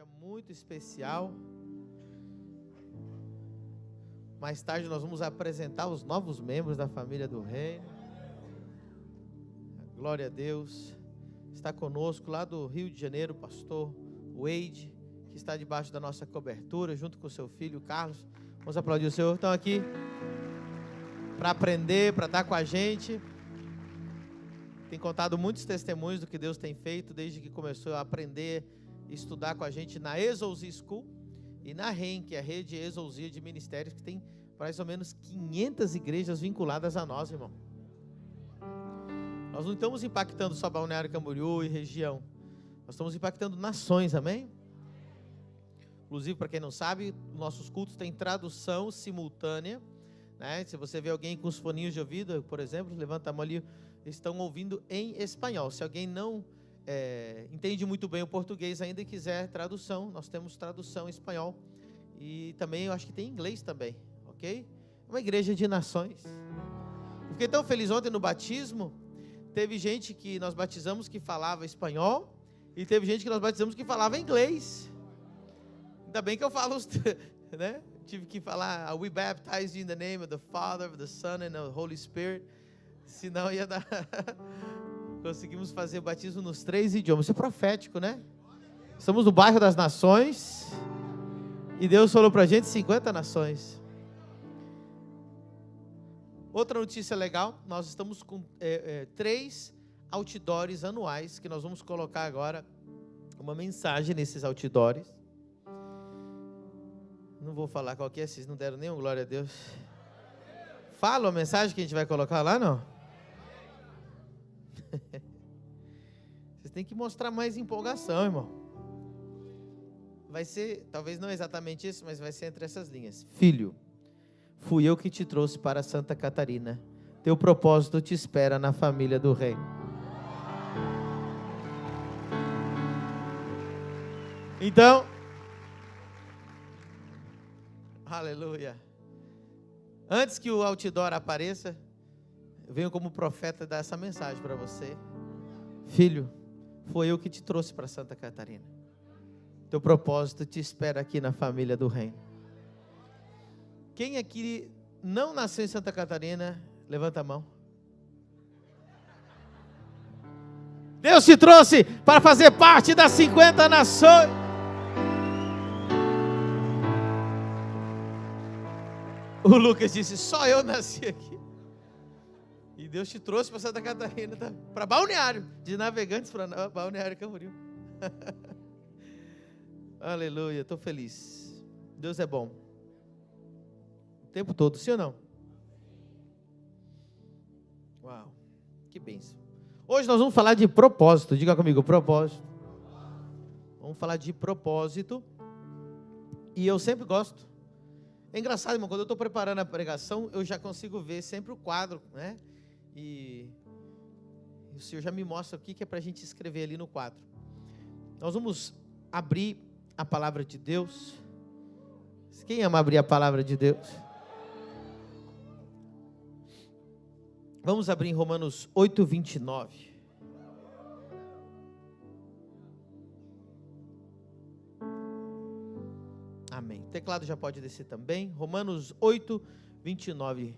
dia muito especial. Mais tarde nós vamos apresentar os novos membros da família do Reino. Glória a Deus. Está conosco lá do Rio de Janeiro o pastor Wade, que está debaixo da nossa cobertura, junto com o seu filho Carlos. Vamos aplaudir o Senhor. Estão aqui para aprender, para estar com a gente. Tem contado muitos testemunhos do que Deus tem feito desde que começou a aprender e estudar com a gente na Exousia School e na REM, que é a Rede Exousia de Ministérios, que tem mais ou menos 500 igrejas vinculadas a nós, irmão. Nós não estamos impactando só Balneário Camboriú e região. Nós estamos impactando nações, amém? Inclusive, para quem não sabe, nossos cultos têm tradução simultânea, né? Se você vê alguém com os foninhos de ouvido, por exemplo, levanta a mão ali, eles estão ouvindo em espanhol. Se alguém não entende muito bem o português ainda e quiser tradução, nós temos tradução em espanhol. E também, eu acho que tem inglês também, ok? Uma igreja de nações. Eu fiquei tão feliz ontem no batismo. Teve gente que nós batizamos que falava espanhol e teve gente que nós batizamos que falava inglês. Ainda bem que eu falo, né? Tive que falar, we baptize you in the name of the Father, of the Son and the Holy Spirit. Senão ia dar... Conseguimos fazer o batismo nos 3 idiomas. Isso é profético, né? Estamos no bairro das nações e Deus falou pra gente 50 nações. Outra notícia legal, nós estamos com 3 outdoors anuais, que nós vamos colocar agora uma mensagem nesses outdoors. Não vou falar qual que é, vocês não deram nenhum glória a Deus. Fala a mensagem que a gente vai colocar lá, não? Vocês têm que mostrar mais empolgação, irmão. Vai ser, talvez não exatamente isso, mas vai ser entre essas linhas. Filho, fui eu que te trouxe para Santa Catarina. Teu propósito te espera na família do Rei. Então, aleluia. Antes que o outdoor apareça, eu venho como profeta dar essa mensagem para você. Filho, foi eu que te trouxe para Santa Catarina. Teu propósito te espera aqui na família do Reino. Quem aqui não nasceu em Santa Catarina, levanta a mão. Deus te trouxe para fazer parte das 50 nações. O Lucas disse, só eu nasci aqui. E Deus te trouxe para Santa Catarina, para Balneário, de Navegantes para Balneário Camboriú. Aleluia, estou feliz. Deus é bom. O tempo todo, sim ou não? Uau, que bênção. Hoje nós vamos falar de propósito, diga comigo, propósito. Vamos falar de propósito. E eu sempre gosto. É engraçado, irmão, quando eu estou preparando a pregação, eu já consigo ver sempre o quadro, né? E o Senhor já me mostra o que é para a gente escrever ali no quadro. Nós vamos abrir a palavra de Deus. Quem ama abrir a palavra de Deus? Vamos abrir em Romanos 8:29. Amém. O teclado já pode descer também. Romanos 8:29.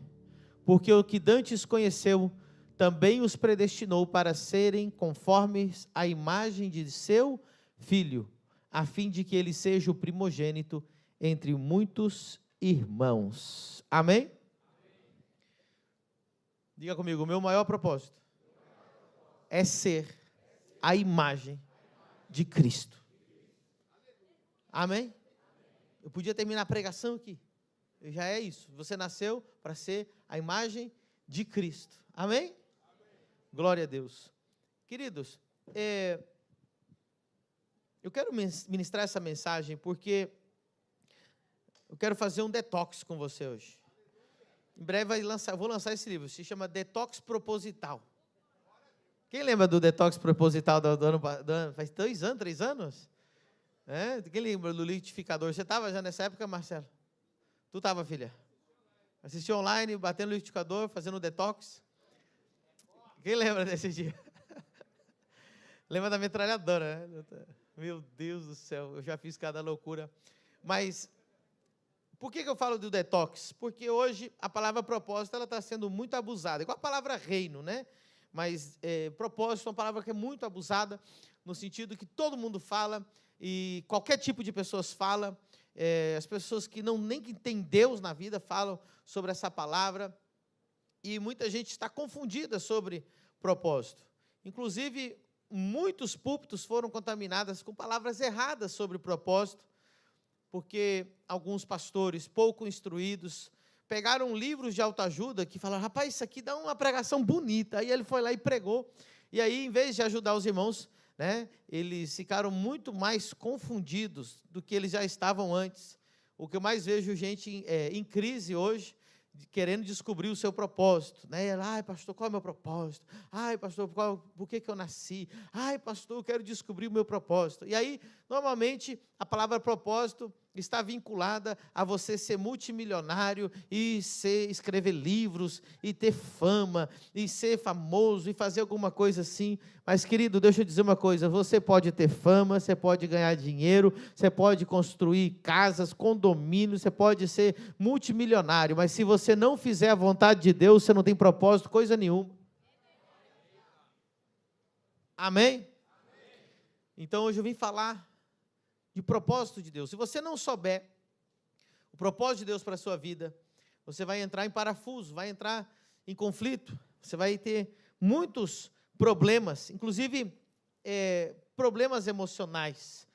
Porque o que dantes conheceu, também os predestinou para serem conformes à imagem de seu Filho, a fim de que ele seja o primogênito entre muitos irmãos. Amém? Diga comigo, o meu maior propósito é ser a imagem de Cristo. Amém? Eu podia terminar a pregação aqui. Já é isso. Você nasceu para ser a imagem de Cristo. Amém? Amém. Glória a Deus. Queridos, eu quero ministrar essa mensagem porque eu quero fazer um detox com você hoje. Em breve vou lançar esse livro. Se chama Detox Proposital. Quem lembra do Detox Proposital do ano? Faz 2 anos, 3 anos? Quem lembra do liquidificador? Você estava já nessa época, Marcelo? Tu estava, filha? Assistiu online, batendo no liquidificador, fazendo detox? Quem lembra desse dia? Lembra da metralhadora, né? Meu Deus do céu, eu já fiz cada loucura. Mas por que eu falo do detox? Porque hoje a palavra propósito ela está sendo muito abusada. Igual a palavra reino, né? Mas propósito é uma palavra que é muito abusada, no sentido que todo mundo fala, e qualquer tipo de pessoas fala. As pessoas que nem têm Deus na vida falam sobre essa palavra. E muita gente está confundida sobre propósito. Inclusive, muitos púlpitos foram contaminados com palavras erradas sobre propósito, porque alguns pastores pouco instruídos pegaram livros de autoajuda que falaram, rapaz, isso aqui dá uma pregação bonita. Aí ele foi lá e pregou. E aí, em vez de ajudar os irmãos, né, eles ficaram muito mais confundidos do que eles já estavam antes. O que eu mais vejo gente em crise hoje, querendo descobrir o seu propósito, né? Ai, pastor, qual é o meu propósito? Ai, pastor, por que eu nasci? Ai, pastor, eu quero descobrir o meu propósito. E aí, normalmente, a palavra propósito está vinculada a você ser multimilionário e escrever livros e ter fama e ser famoso e fazer alguma coisa assim. Mas, querido, deixa eu dizer uma coisa, você pode ter fama, você pode ganhar dinheiro, você pode construir casas, condomínios, você pode ser multimilionário, mas se você não fizer a vontade de Deus, você não tem propósito, coisa nenhuma. Amém? Então, hoje eu vim falar de propósito de Deus. Se você não souber o propósito de Deus para a sua vida, você vai entrar em parafuso, vai entrar em conflito, você vai ter muitos problemas, inclusive problemas emocionais.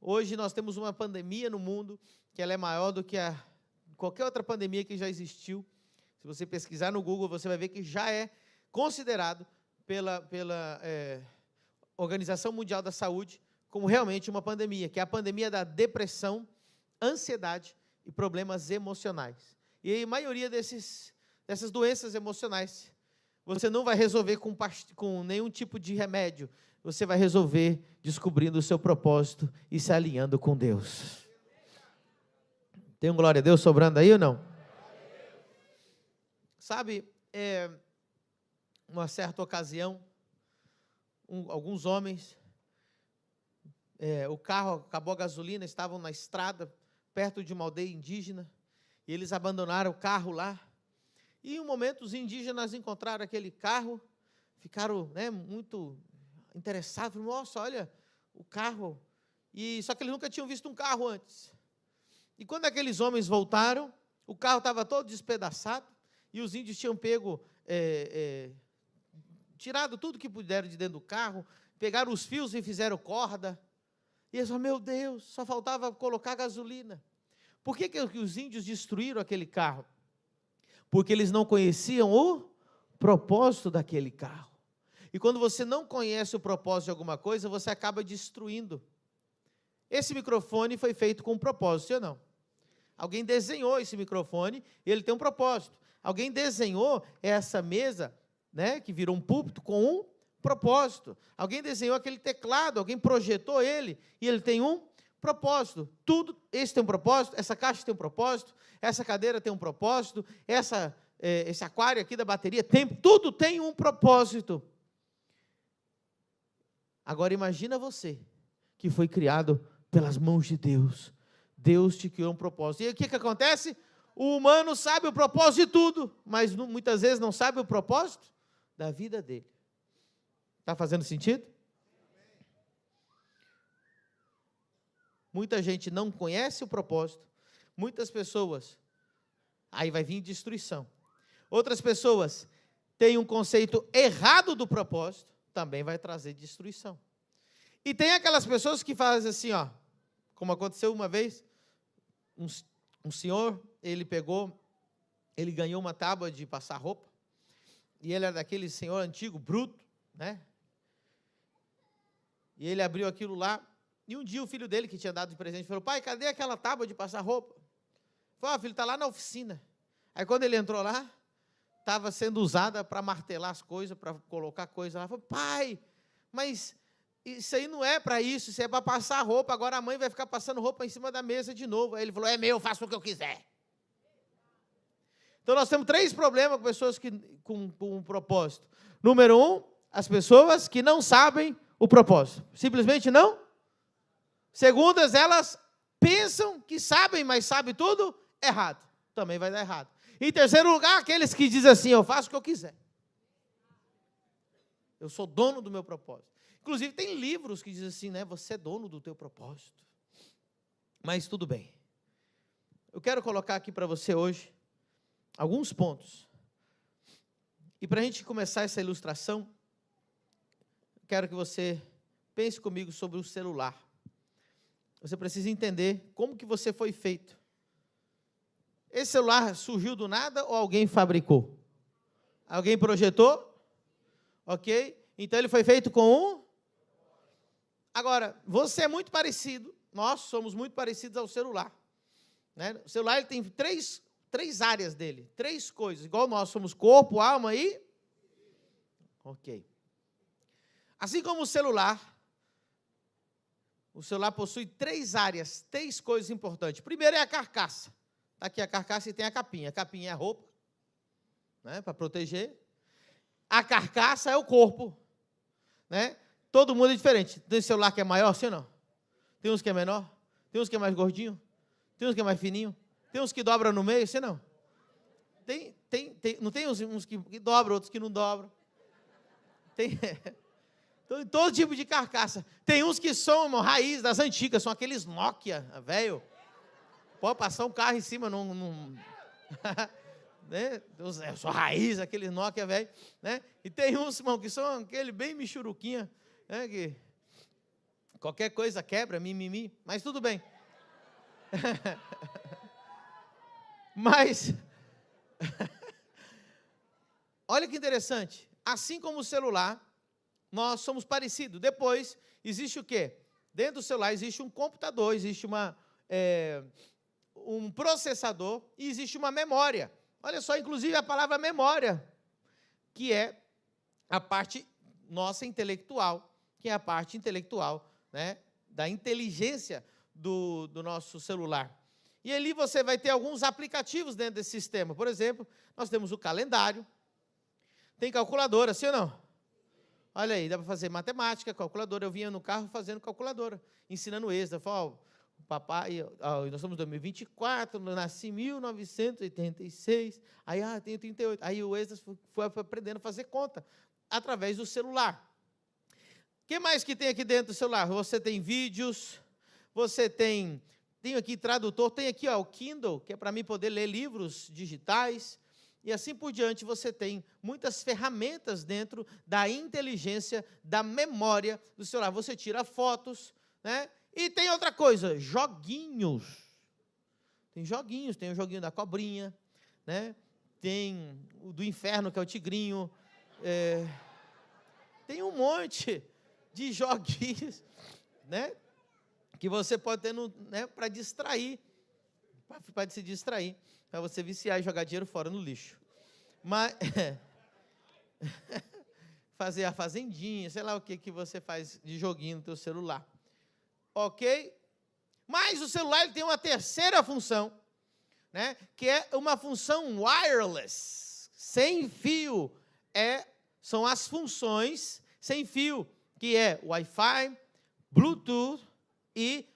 Hoje nós temos uma pandemia no mundo, que ela é maior do que qualquer outra pandemia que já existiu. Se você pesquisar no Google, você vai ver que já é considerado pela Organização Mundial da Saúde como realmente uma pandemia, que é a pandemia da depressão, ansiedade e problemas emocionais. E a maioria dessas doenças emocionais, você não vai resolver com nenhum tipo de remédio, você vai resolver descobrindo o seu propósito e se alinhando com Deus. Tem um glória a Deus sobrando aí ou não? Sabe, uma certa ocasião, alguns homens, o carro acabou a gasolina, estavam na estrada, perto de uma aldeia indígena, e eles abandonaram o carro lá, e em um momento os indígenas encontraram aquele carro, ficaram muito interessados, falaram, nossa, olha o carro, só que eles nunca tinham visto um carro antes. E quando aqueles homens voltaram, o carro estava todo despedaçado, e os índios tinham pego, tirado tudo que puderam de dentro do carro, pegaram os fios e fizeram corda. E eles falaram, meu Deus, só faltava colocar gasolina. Por que os índios destruíram aquele carro? Porque eles não conheciam o propósito daquele carro. E quando você não conhece o propósito de alguma coisa, você acaba destruindo. Esse microfone foi feito com um propósito, ou não? Alguém desenhou esse microfone e ele tem um propósito. Alguém desenhou essa mesa, né, que virou um púlpito com um propósito. Alguém desenhou aquele teclado, alguém projetou ele e ele tem um propósito. Tudo, esse tem um propósito, essa caixa tem um propósito, essa cadeira tem um propósito, esse aquário aqui da bateria tudo tem um propósito. Agora imagina você que foi criado pelas mãos de Deus. Deus te criou um propósito. E aí, o que acontece? O humano sabe o propósito de tudo, mas muitas vezes não sabe o propósito da vida dele. Está fazendo sentido? Muita gente não conhece o propósito. Muitas pessoas, aí vai vir destruição. Outras pessoas têm um conceito errado do propósito, também vai trazer destruição. E tem aquelas pessoas que fazem assim, ó, como aconteceu uma vez, um senhor, ele ganhou uma tábua de passar roupa, e ele era daquele senhor antigo, bruto, né? E ele abriu aquilo lá, e um dia o filho dele, que tinha dado de presente, falou, pai, cadê aquela tábua de passar roupa? Falou, filho, está lá na oficina. Aí quando ele entrou lá, estava sendo usada para martelar as coisas, para colocar coisa lá. Falou, pai, mas isso aí não é para isso, isso é para passar roupa, agora a mãe vai ficar passando roupa em cima da mesa de novo. Aí ele falou, é meu, eu faço o que eu quiser. Então nós temos 3 problemas com pessoas com um propósito. Número 1, as pessoas que não sabem o propósito? Simplesmente não. Segundas, elas pensam que sabem, mas sabem tudo errado. Também vai dar errado. Em terceiro lugar, aqueles que dizem assim, eu faço o que eu quiser. Eu sou dono do meu propósito. Inclusive, tem livros que dizem assim, né? Você é dono do teu propósito. Mas tudo bem. Eu quero colocar aqui para você hoje alguns pontos. E para a gente começar essa ilustração, quero que você pense comigo sobre o celular. Você precisa entender como que você foi feito. Esse celular surgiu do nada ou alguém fabricou? Alguém projetou? Ok? Então ele foi feito com um? Agora, você é muito parecido, nós somos muito parecidos ao celular. Né? O celular ele tem três áreas dele, três coisas, igual nós somos corpo, alma e... Ok. Assim como o celular possui três áreas, três coisas importantes. Primeiro é a carcaça. Está aqui a carcaça e tem a capinha. A capinha é a roupa, né, para proteger. A carcaça é o corpo. Né? Todo mundo é diferente. Tem celular que é maior, sim ou não? Tem uns que é menor, tem uns que é mais gordinho, tem uns que é mais fininho, tem uns que dobra no meio, sim ou não? Não tem uns que dobram, outros que não dobram. Tem todo tipo de carcaça. Tem uns que são uma raiz das antigas, são aqueles Nokia, velho. Pode passar um carro em cima, né? Eu sou raiz, aquele Nokia, velho. Né? E tem uns, irmão, que são aquele bem michuruquinha, né? Que qualquer coisa quebra, mimimi, mas tudo bem. Mas, olha que interessante. Assim como o celular, nós somos parecidos. Depois, existe o quê? Dentro do celular existe um computador, existe um processador e existe uma memória. Olha só, inclusive a palavra memória, que é a parte nossa intelectual, que é a parte intelectual, né, da inteligência do nosso celular. E ali você vai ter alguns aplicativos dentro desse sistema. Por exemplo, nós temos o calendário, tem calculadora, sim ou não? Olha aí, dá para fazer matemática, calculadora. Eu vinha no carro fazendo calculadora, ensinando extra. Falei, papai, nós estamos em 2024, eu nasci em 1986, aí tenho 38. Aí o extra foi aprendendo a fazer conta através do celular. O que mais que tem aqui dentro do celular? Você tem vídeos, você tem aqui tradutor, tem aqui o Kindle, que é para mim poder ler livros digitais, e assim por diante. Você tem muitas ferramentas dentro da inteligência, da memória do celular. Você tira fotos, né? E tem outra coisa, joguinhos. Tem joguinhos, tem o joguinho da cobrinha, né? Tem o do inferno, que é o tigrinho. Tem um monte de joguinhos, né? Que você pode ter para distrair, para se distrair, para você viciar e jogar dinheiro fora no lixo. Mas fazer a fazendinha, sei lá o que você faz de joguinho no teu celular. Ok? Mas o celular ele tem uma terceira função, né? Que é uma função wireless, sem fio. São as funções sem fio, que é Wi-Fi, Bluetooth e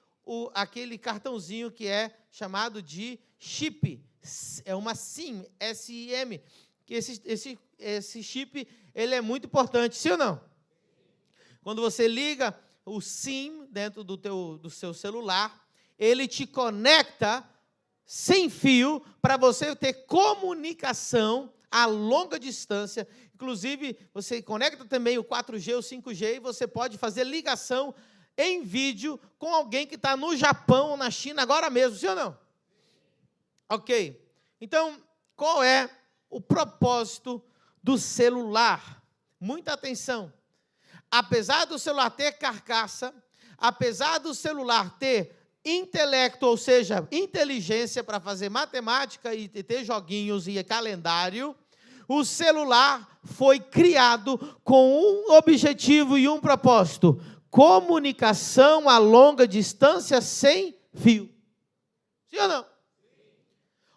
aquele cartãozinho que é chamado de chip. É uma SIM, S-I-M, que esse chip ele é muito importante, sim ou não? Quando você liga o SIM dentro do seu celular, ele te conecta sem fio para você ter comunicação a longa distância. Inclusive, você conecta também o 4G, o 5G, e você pode fazer ligação em vídeo com alguém que está no Japão ou na China agora mesmo, sim ou não? Ok. Então, qual é o propósito do celular? Muita atenção. Apesar do celular ter carcaça, apesar do celular ter intelecto, ou seja, inteligência para fazer matemática e ter joguinhos e calendário, o celular foi criado com um objetivo e um propósito: comunicação a longa distância sem fio. Sim ou não?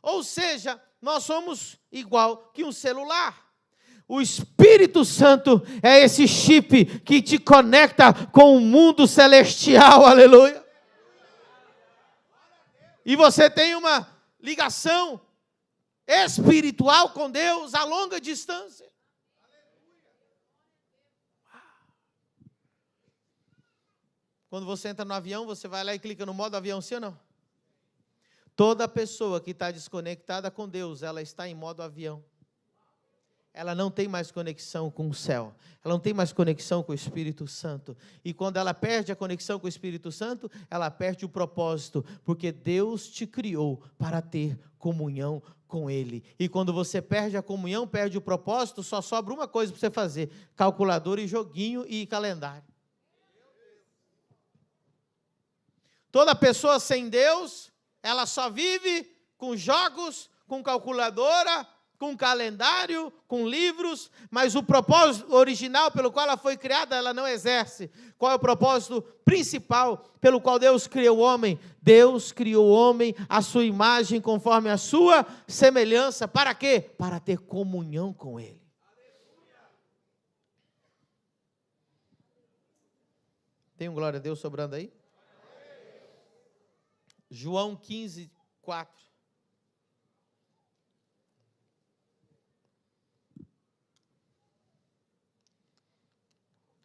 Ou seja, nós somos igual que um celular. O Espírito Santo é esse chip que te conecta com o mundo celestial, aleluia. E você tem uma ligação espiritual com Deus a longa distância. Quando você entra no avião, você vai lá e clica no modo avião, sim ou não? Toda pessoa que está desconectada com Deus, ela está em modo avião. Ela não tem mais conexão com o céu. Ela não tem mais conexão com o Espírito Santo. E quando ela perde a conexão com o Espírito Santo, ela perde o propósito, porque Deus te criou para ter comunhão com Ele. E quando você perde a comunhão, perde o propósito, só sobra uma coisa para você fazer: calculadora e joguinho e calendário. Toda pessoa sem Deus, ela só vive com jogos, com calculadora, com calendário, com livros, mas o propósito original pelo qual ela foi criada, ela não exerce. Qual é o propósito principal pelo qual Deus criou o homem? Deus criou o homem à sua imagem, conforme a sua semelhança. Para quê? Para ter comunhão com Ele. Tem um glória a Deus sobrando aí? João 15, 4.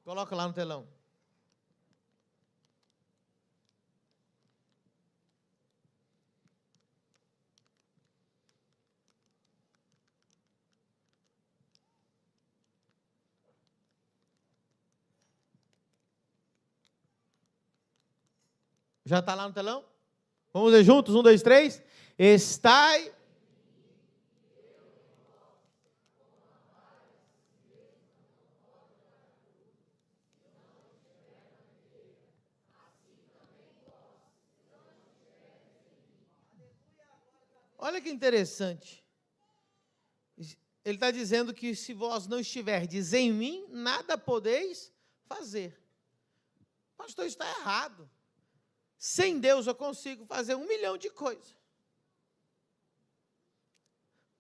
Coloca lá no telão. Já está lá no telão? Vamos ler juntos? 1, 2, 3. Estai. Olha que interessante. Ele está dizendo que se vós não estiverdes em mim, nada podeis fazer. Pastor, isso está errado. Sem Deus eu consigo fazer 1 milhão de coisas.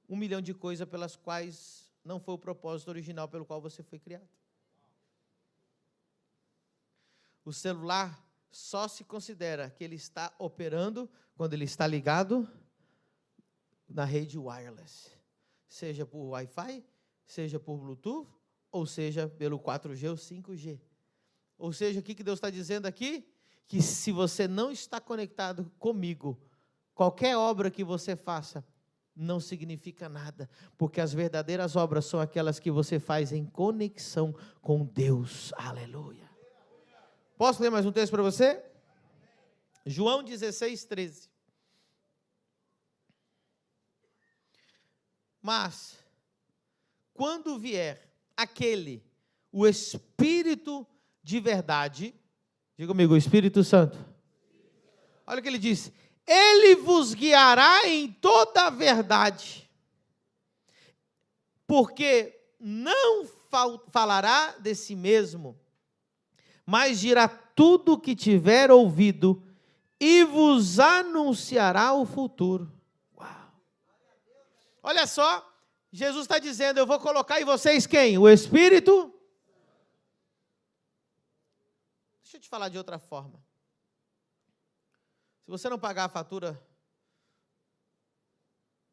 1 milhão de coisas pelas quais não foi o propósito original pelo qual você foi criado. O celular só se considera que ele está operando quando ele está ligado na rede wireless. Seja por Wi-Fi, seja por Bluetooth, ou seja pelo 4G ou 5G. Ou seja, o que Deus está dizendo aqui? Que se você não está conectado comigo, qualquer obra que você faça não significa nada, porque as verdadeiras obras são aquelas que você faz em conexão com Deus. Aleluia. Posso ler mais um texto para você? João 16, 13. Mas, quando vier aquele, o Espírito de verdade, diga comigo, o Espírito Santo. Olha o que ele diz: ele vos guiará em toda a verdade, porque não falará de si mesmo, mas dirá tudo o que tiver ouvido e vos anunciará o futuro. Uau! Olha só, Jesus está dizendo: eu vou colocar em vocês quem? O Espírito. Deixa eu te falar de outra forma. Se você não pagar a fatura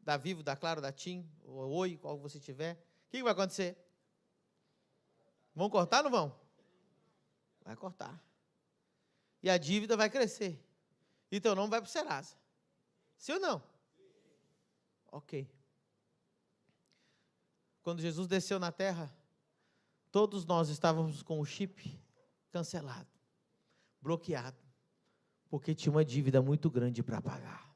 da Vivo, da Claro, da TIM, ou Oi, qual você tiver, o que vai acontecer? Vão cortar ou não vão? Vai cortar. E a dívida vai crescer. E teu nome vai para o Serasa. Sim ou não? Ok. Quando Jesus desceu na terra, todos nós estávamos com o chip cancelado, bloqueado, porque tinha uma dívida muito grande para pagar.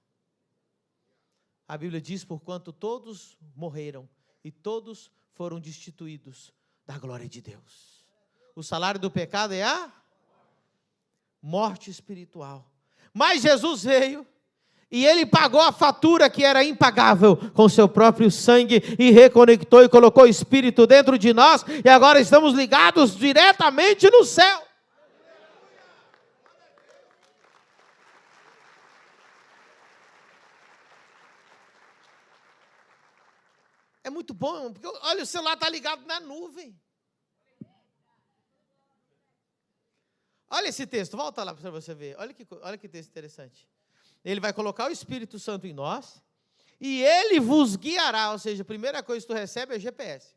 A Bíblia diz: porquanto todos morreram e todos foram destituídos da glória de Deus. O salário do pecado é a morte espiritual. Mas Jesus veio e Ele pagou a fatura que era impagável com seu próprio sangue e reconectou e colocou o Espírito dentro de nós, e agora estamos ligados diretamente no céu. É muito bom, porque olha, o celular está ligado na nuvem. Olha esse texto, volta lá para você ver. Olha que texto interessante. Ele vai colocar o Espírito Santo em nós e ele vos guiará. Ou seja, a primeira coisa que tu recebe é GPS.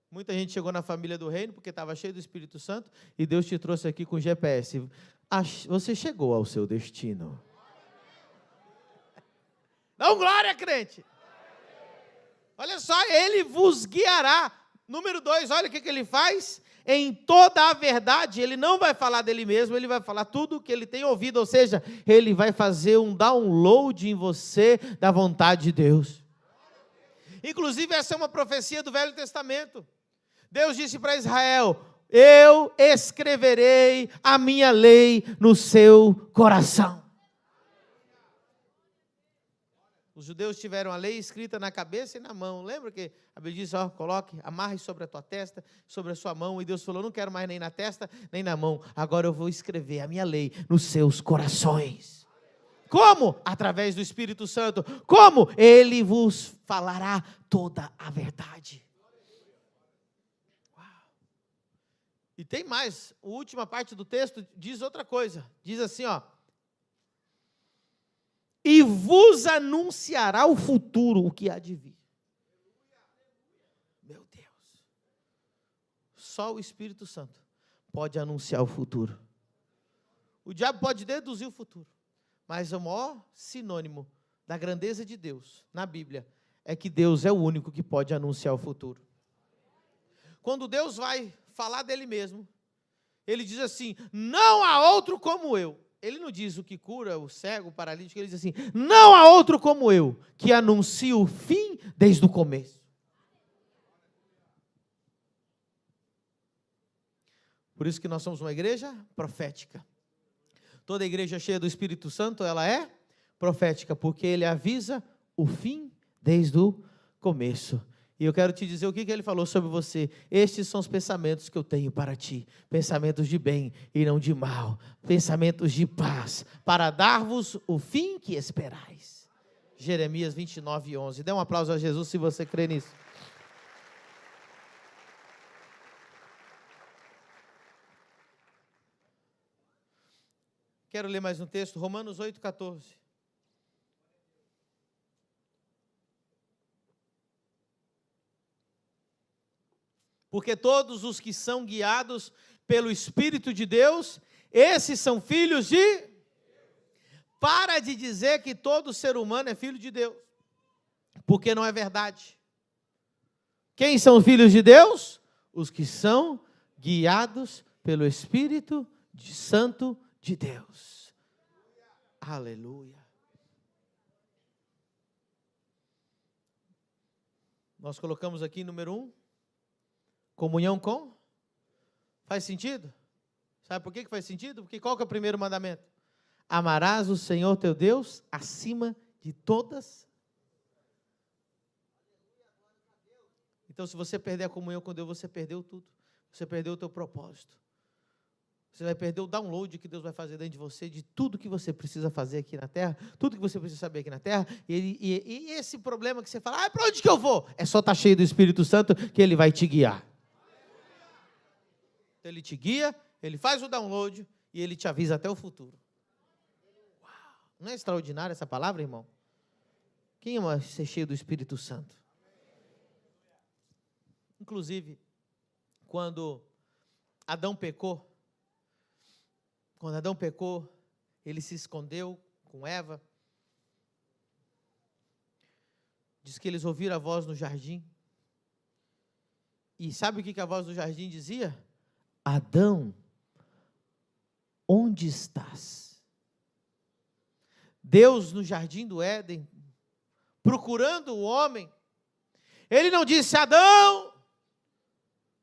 Muita gente chegou na família do reino porque estava cheio do Espírito Santo e Deus te trouxe aqui com GPS. Você chegou ao seu destino. Não, glória, crente. Olha só, ele vos guiará. Número 2, olha o que ele faz. Em toda a verdade, ele não vai falar dele mesmo, ele vai falar tudo o que ele tem ouvido. Ou seja, ele vai fazer um download em você da vontade de Deus. Inclusive, essa é uma profecia do Velho Testamento. Deus disse para Israel: eu escreverei a minha lei no seu coração. Os judeus tiveram a lei escrita na cabeça e na mão. Lembra que a Bíblia diz, coloque, amarre sobre a tua testa, sobre a sua mão. E Deus falou, não quero mais nem na testa, nem na mão. Agora eu vou escrever a minha lei nos seus corações. Como? Através do Espírito Santo. Como? Ele vos falará toda a verdade. Uau. E tem mais. A última parte do texto diz outra coisa. Diz assim, e vos anunciará o futuro, o que há de vir. Meu Deus. Só o Espírito Santo pode anunciar o futuro. O diabo pode deduzir o futuro. Mas o maior sinônimo da grandeza de Deus na Bíblia é que Deus é o único que pode anunciar o futuro. Quando Deus vai falar dele mesmo, ele diz assim, não há outro como eu. Ele não diz o que cura, o cego, o paralítico, ele diz assim, não há outro como eu, que anuncia o fim desde o começo. Por isso que nós somos uma igreja profética. Toda igreja cheia do Espírito Santo, ela é profética, porque ele avisa o fim desde o começo. E eu quero te dizer o que ele falou sobre você. Estes são os pensamentos que eu tenho para ti. Pensamentos de bem e não de mal. Pensamentos de paz, para dar-vos o fim que esperais. Jeremias 29:11. Dê um aplauso a Jesus se você crê nisso. Quero ler mais um texto, Romanos 8:14. Porque todos os que são guiados pelo Espírito de Deus, esses são filhos de... Para de dizer que todo ser humano é filho de Deus, porque não é verdade. Quem são filhos de Deus? Os que são guiados pelo Espírito Santo de Deus. Aleluia. Nós colocamos aqui número 1. Comunhão com? Faz sentido? Sabe por que faz sentido? Porque qual que é o primeiro mandamento? Amarás o Senhor teu Deus acima de todas. Então, se você perder a comunhão com Deus, você perdeu tudo. Você perdeu o teu propósito. Você vai perder o download que Deus vai fazer dentro de você, de tudo que você precisa fazer aqui na terra, tudo que você precisa saber aqui na terra, e esse problema que você fala, para onde que eu vou? É só estar cheio do Espírito Santo que Ele vai te guiar. Então, Ele te guia, Ele faz o download e Ele te avisa até o futuro. Uau. Não é extraordinária essa palavra, irmão? Quem ama ser cheio do Espírito Santo? Inclusive, quando Adão pecou, ele se escondeu com Eva. Diz que eles ouviram a voz no jardim. E sabe o que a voz do jardim dizia? Adão, onde estás? Deus no jardim do Éden, procurando o homem. Ele não disse, Adão,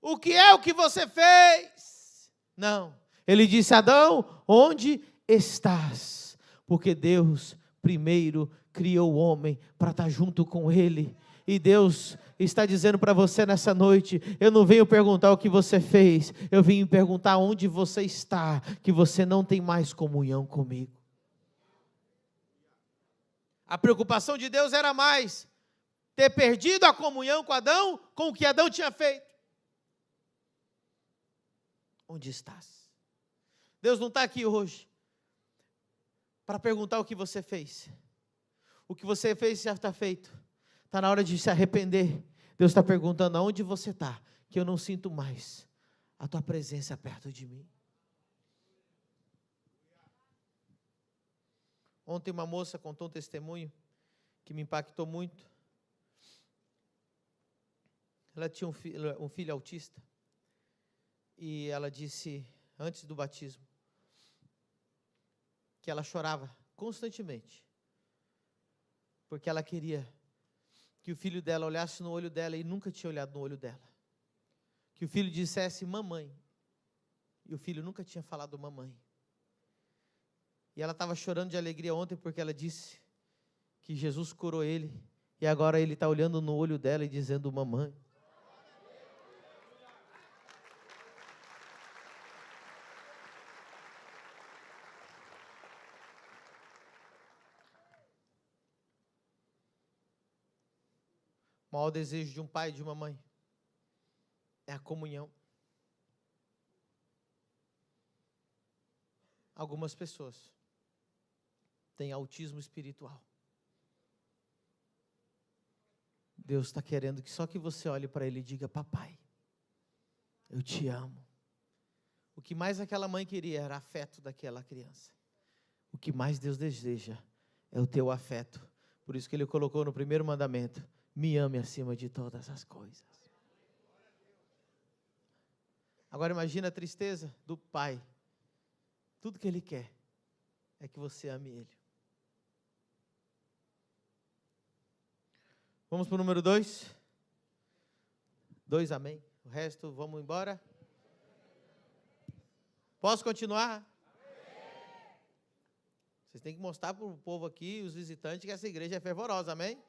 o que é o que você fez? Não. Ele disse, Adão, onde estás? Porque Deus primeiro criou o homem para estar junto com ele. E Deus está dizendo para você nessa noite, eu não venho perguntar o que você fez, eu vim perguntar onde você está, que você não tem mais comunhão comigo. A preocupação de Deus era mais ter perdido a comunhão com Adão, com o que Adão tinha feito. Onde estás? Deus não está aqui hoje para perguntar o que você fez. O que você fez já está feito. Está na hora de se arrepender. Deus está perguntando aonde você está, que eu não sinto mais a tua presença perto de mim. Ontem uma moça contou um testemunho que me impactou muito. Ela tinha um filho autista. E ela disse, antes do batismo, que ela chorava constantemente, porque ela queria que o filho dela olhasse no olho dela e nunca tinha olhado no olho dela. Que o filho dissesse mamãe, e o filho nunca tinha falado mamãe. E ela estava chorando de alegria ontem porque ela disse que Jesus curou ele, e agora ele está olhando no olho dela e dizendo mamãe. O maior desejo de um pai e de uma mãe é a comunhão. Algumas pessoas têm autismo espiritual. Deus está querendo que só que você olhe para ele e diga, papai, eu te amo. O que mais aquela mãe queria era afeto daquela criança. O que mais Deus deseja é o teu afeto. Por isso que ele colocou no primeiro mandamento, me ame acima de todas as coisas. Agora imagina a tristeza do pai. Tudo que ele quer é que você ame ele. Vamos para o número 2? 2, amém. O resto, vamos embora? Posso continuar? Vocês têm que mostrar para o povo aqui, os visitantes, que essa igreja é fervorosa, amém?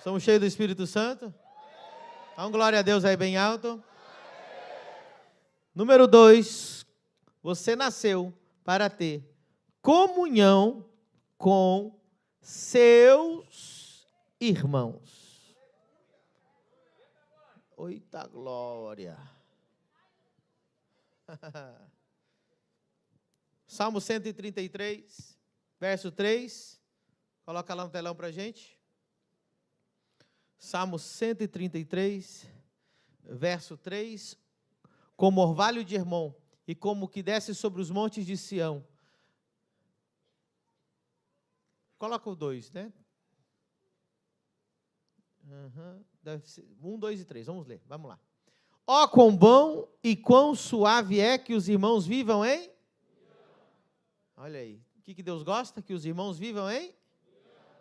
Somos cheios do Espírito Santo? Dá glória a Deus aí bem alto. Número 2, você nasceu para ter comunhão com seus irmãos. Eita glória. Salmo 133, verso 3. Coloca lá no telão para a gente. Salmo 133, verso 3. Como orvalho de Hermon, e como que desce sobre os montes de Sião. Coloca o 2, né? Deve ser 1, 2 e 3, vamos ler, vamos lá. Ó, quão bom e quão suave é que os irmãos vivam em? Olha aí, o que Deus gosta? Que os irmãos vivam em?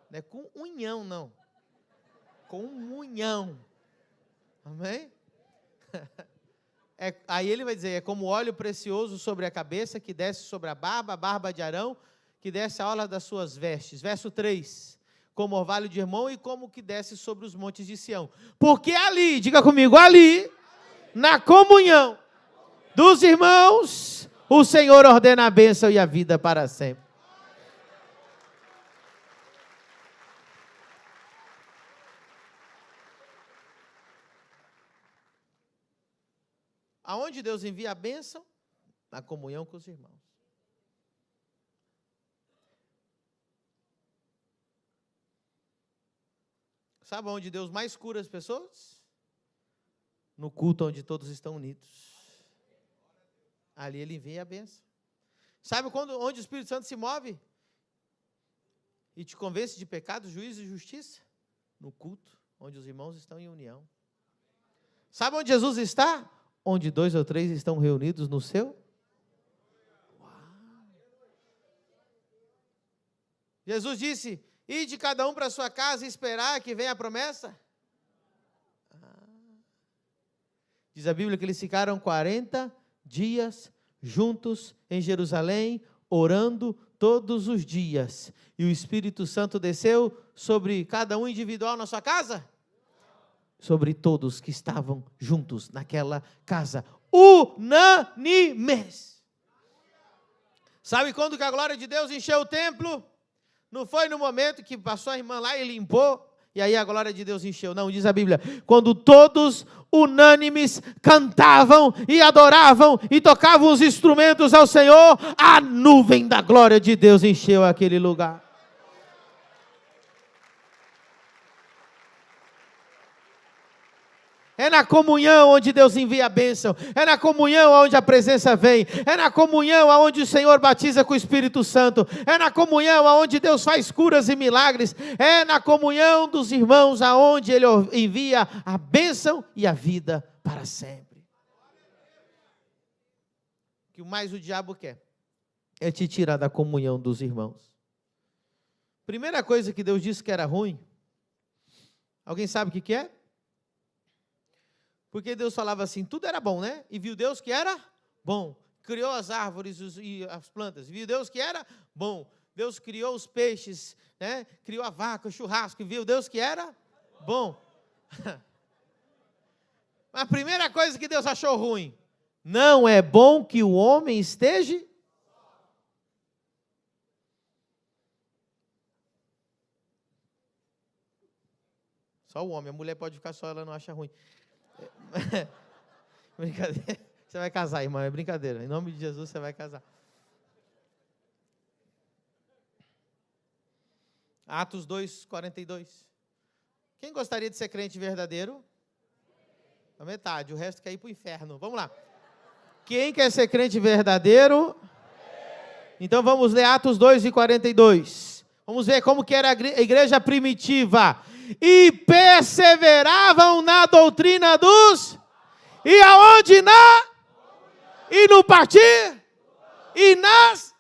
Não é com unhão, não. Comunhão. Amém? Aí ele vai dizer, é como óleo precioso sobre a cabeça, que desce sobre a barba de Arão, que desce a orla das suas vestes. Verso 3, como orvalho de Hermon e como que desce sobre os montes de Sião. Porque ali, diga comigo, ali, na comunhão dos irmãos, o Senhor ordena a bênção e a vida para sempre. Aonde Deus envia a bênção? Na comunhão com os irmãos. Sabe onde Deus mais cura as pessoas? No culto onde todos estão unidos. Ali ele envia a bênção. Sabe onde o Espírito Santo se move? E te convence de pecado, juízo e justiça? No culto, onde os irmãos estão em união. Sabe onde Jesus está? Onde 2 ou 3 estão reunidos no seu? Uau. Jesus disse, ide cada um para a sua casa e esperar que venha a promessa. Diz a Bíblia que eles ficaram 40 dias juntos em Jerusalém, orando todos os dias. E o Espírito Santo desceu sobre cada um individual na sua casa? Sobre todos que estavam juntos naquela casa, unânimes. Sabe quando que a glória de Deus encheu o templo? Não foi no momento que passou a irmã lá e limpou, e aí a glória de Deus encheu. Não, diz a Bíblia, quando todos unânimes cantavam e adoravam e tocavam os instrumentos ao Senhor, a nuvem da glória de Deus encheu aquele lugar. É na comunhão onde Deus envia a bênção. É na comunhão onde a presença vem. É na comunhão onde o Senhor batiza com o Espírito Santo. É na comunhão onde Deus faz curas e milagres. É na comunhão dos irmãos onde Ele envia a bênção e a vida para sempre. O que mais o diabo quer é te tirar da comunhão dos irmãos. Primeira coisa que Deus disse que era ruim. Alguém sabe o que é? Porque Deus falava assim, tudo era bom, né? E viu Deus que era bom. Criou as árvores e as plantas. Viu Deus que era bom. Deus criou os peixes, né? Criou a vaca, o churrasco. E viu Deus que era bom. A primeira coisa que Deus achou ruim. Não é bom que o homem esteja... Só o homem. A mulher pode ficar só, ela não acha ruim. Brincadeira. Você vai casar, irmão, é brincadeira. Em nome de Jesus você vai casar. Atos 2:42. Quem gostaria de ser crente verdadeiro? A metade, o resto quer ir para o inferno. Vamos lá. Quem quer ser crente verdadeiro? Então vamos ler Atos 2:42. Vamos ver como que era a igreja primitiva. E perseveravam na doutrina dos... E aonde? E no partir? E nas...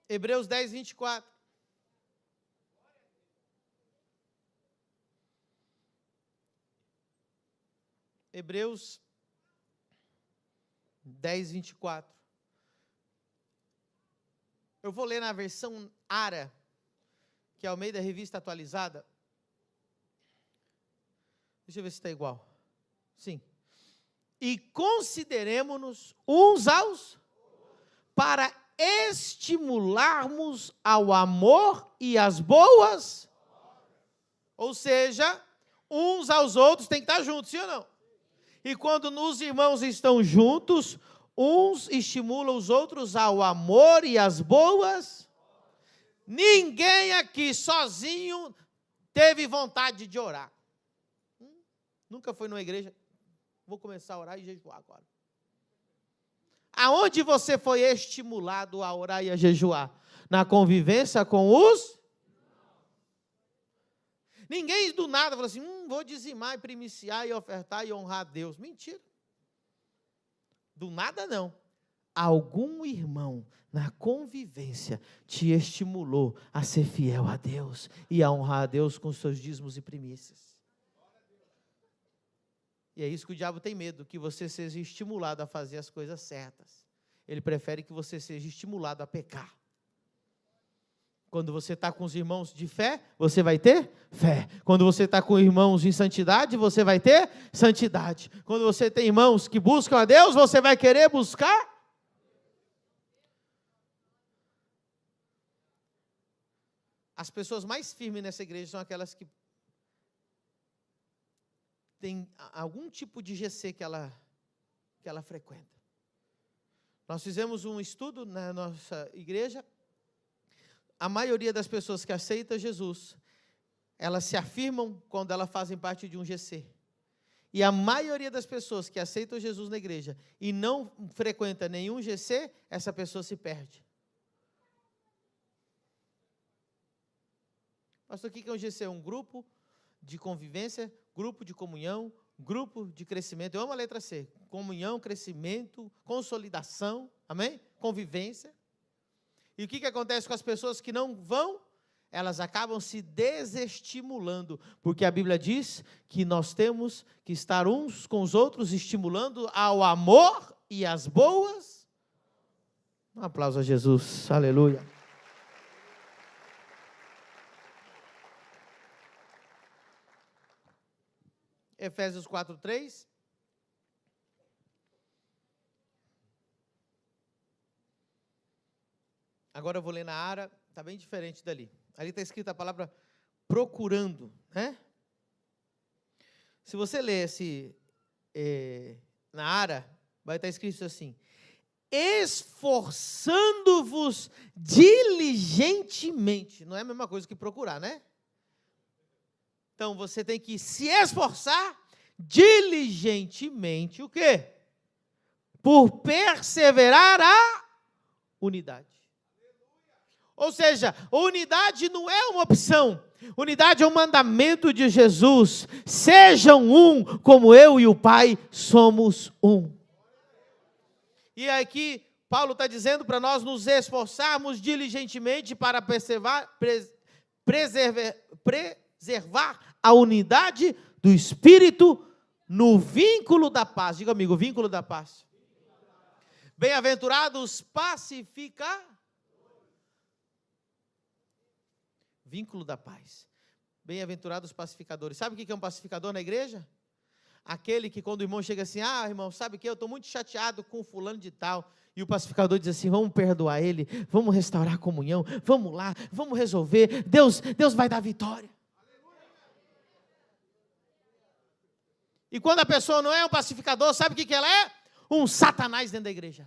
Hebreus 10:24. Hebreus 10:24. Eu vou ler na versão ARA, que é ao meio da revista atualizada. Deixa eu ver se está igual. Sim. E consideremos-nos uns aos para estimularmos ao amor e às boas. Ou seja, uns aos outros tem que estar juntos, sim ou não? E quando os irmãos estão juntos, uns estimulam os outros ao amor e às boas. Ninguém aqui sozinho teve vontade de orar. Nunca foi numa igreja. Vou começar a orar e jejuar agora. Aonde você foi estimulado a orar e a jejuar? Na convivência com os... Ninguém do nada falou assim, vou dizimar e primiciar e ofertar e honrar a Deus. Mentira. Do nada não. Algum irmão na convivência te estimulou a ser fiel a Deus e a honrar a Deus com os seus dízimos e primícias. E é isso que o diabo tem medo, que você seja estimulado a fazer as coisas certas. Ele prefere que você seja estimulado a pecar. Quando você está com os irmãos de fé, você vai ter fé. Quando você está com irmãos em santidade, você vai ter santidade. Quando você tem irmãos que buscam a Deus, você vai querer buscar. As pessoas mais firmes nessa igreja são aquelas que têm algum tipo de GC que ela frequenta. Nós fizemos um estudo na nossa igreja. A maioria das pessoas que aceitam Jesus, elas se afirmam quando elas fazem parte de um GC. E a maioria das pessoas que aceitam Jesus na igreja e não frequenta nenhum GC, essa pessoa se perde. Pastor, o que é um GC? Um grupo de convivência, grupo de comunhão, grupo de crescimento. Eu amo a letra C. Comunhão, crescimento, consolidação, amém? Convivência. E o que acontece com as pessoas que não vão? Elas acabam se desestimulando, porque a Bíblia diz que nós temos que estar uns com os outros, estimulando ao amor e às boas. Um aplauso a Jesus, aleluia. Efésios 4:3. Agora eu vou ler na Ara, está bem diferente dali. Ali está escrita a palavra procurando, né? Se você ler na Ara, vai estar escrito assim: esforçando-vos diligentemente. Não é a mesma coisa que procurar, né? Então, você tem que se esforçar diligentemente, o quê? Por perseverar a unidade. Ou seja, unidade não é uma opção. Unidade é um mandamento de Jesus. Sejam um, como eu e o Pai somos um. E aqui, Paulo está dizendo para nós nos esforçarmos diligentemente para preservar a unidade do Espírito no vínculo da paz. Diga amigo, vínculo da paz. Bem-aventurados pacificadores. Vínculo da paz. Bem-aventurados pacificadores. Sabe o que é um pacificador na igreja? Aquele que quando o irmão chega assim, irmão, sabe o que? Eu estou muito chateado com fulano de tal. E o pacificador diz assim, vamos perdoar ele, vamos restaurar a comunhão, vamos lá, vamos resolver, Deus vai dar vitória. E quando a pessoa não é um pacificador, sabe o que ela é? Um satanás dentro da igreja.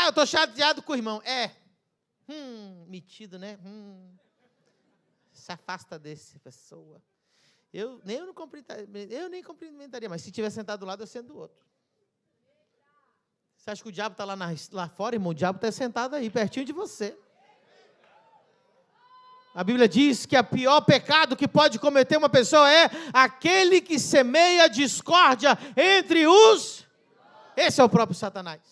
Eu estou chateado com o irmão. Metido, né? Se afasta dessa pessoa. Eu nem cumprimentaria, mas se tiver sentado do lado, eu sento do outro. Você acha que o diabo está lá fora, irmão? O diabo está sentado aí, pertinho de você. A Bíblia diz que o pior pecado que pode cometer uma pessoa é aquele que semeia discórdia entre os... Esse é o próprio Satanás.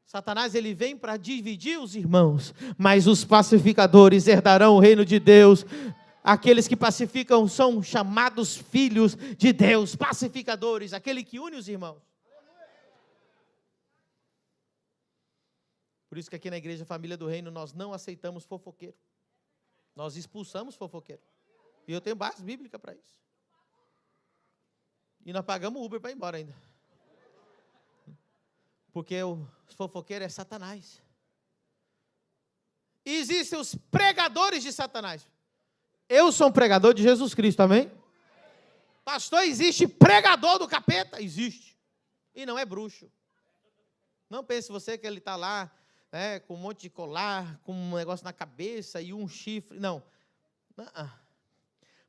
Satanás, ele vem para dividir os irmãos, mas os pacificadores herdarão o reino de Deus. Aqueles que pacificam são chamados filhos de Deus, pacificadores, aquele que une os irmãos. Por isso que aqui na Igreja Família do Reino nós não aceitamos fofoqueiro. Nós expulsamos fofoqueiro. E eu tenho base bíblica para isso. E nós pagamos Uber para ir embora ainda. Porque o fofoqueiro é Satanás. E existem os pregadores de Satanás. Eu sou um pregador de Jesus Cristo, amém? Pastor, existe pregador do capeta? Existe. E não é bruxo. Não pense você que ele está lá, com um monte de colar, com um negócio na cabeça e um chifre. Não.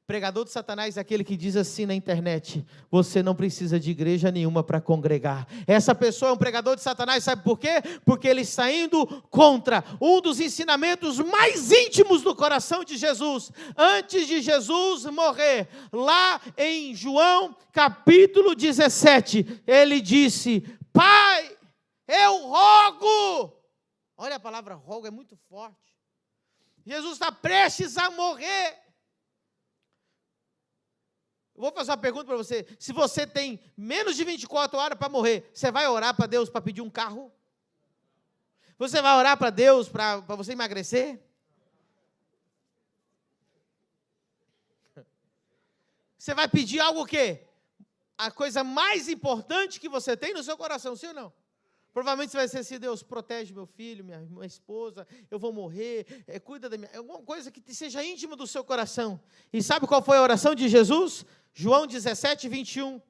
Pregador de Satanás é aquele que diz assim na internet: você não precisa de igreja nenhuma para congregar. Essa pessoa é um pregador de Satanás, sabe por quê? Porque ele está indo contra um dos ensinamentos mais íntimos do coração de Jesus. Antes de Jesus morrer, lá em João capítulo 17, ele disse: Pai, eu rogo. Olha, a palavra rogo é muito forte. Jesus está prestes a morrer. Eu vou fazer uma pergunta para você. Se você tem menos de 24 horas para morrer, você vai orar para Deus para pedir um carro? Você vai orar para Deus para você emagrecer? Você vai pedir algo o quê? A coisa mais importante que você tem no seu coração, sim ou não? Provavelmente você vai dizer assim: Deus, protege meu filho, minha esposa, eu vou morrer, cuida da minha... Alguma coisa que seja íntima do seu coração. E sabe qual foi a oração de Jesus? João 17, 21.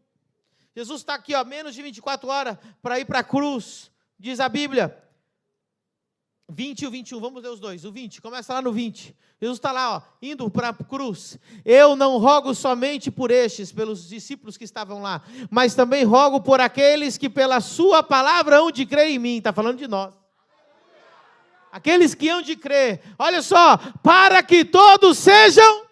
Jesus está aqui, menos de 24 horas para ir para a cruz. Diz a Bíblia, 20 e o 21, vamos ler os dois. O 20, começa lá no 20. Jesus está lá, indo para a cruz. Eu não rogo somente por estes, pelos discípulos que estavam lá, mas também rogo por aqueles que pela sua palavra hão de crer em mim. Está falando de nós. Aqueles que hão de crer. Olha só, para que todos sejam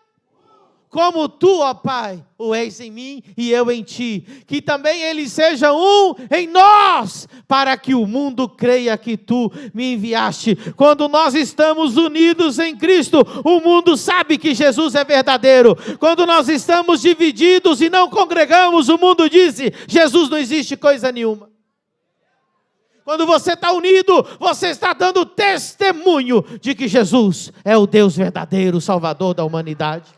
como tu, ó Pai, o és em mim e eu em ti, que também eles sejam um em nós, para que o mundo creia que tu me enviaste. Quando nós estamos unidos em Cristo, o mundo sabe que Jesus é verdadeiro. Quando nós estamos divididos e não congregamos, o mundo diz: Jesus não existe coisa nenhuma. Quando você está unido, você está dando testemunho de que Jesus é o Deus verdadeiro, o Salvador da humanidade.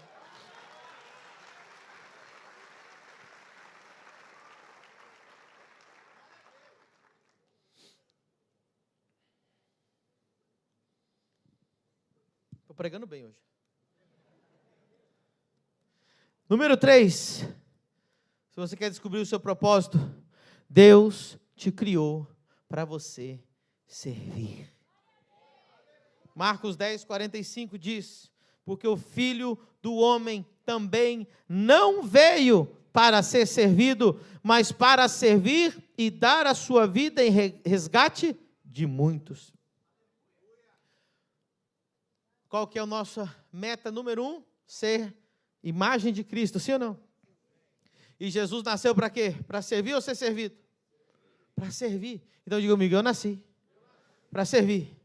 pregando bem hoje. Número 3. Se você quer descobrir o seu propósito, Deus te criou para você servir. Marcos 10, 45 diz: porque o Filho do Homem também não veio para ser servido, mas para servir e dar a sua vida em resgate de muitos. Qual que é a nossa meta número 1? Ser imagem de Cristo, sim ou não? E Jesus nasceu para quê? Para servir ou ser servido? Para servir. Então diga comigo, eu nasci para servir.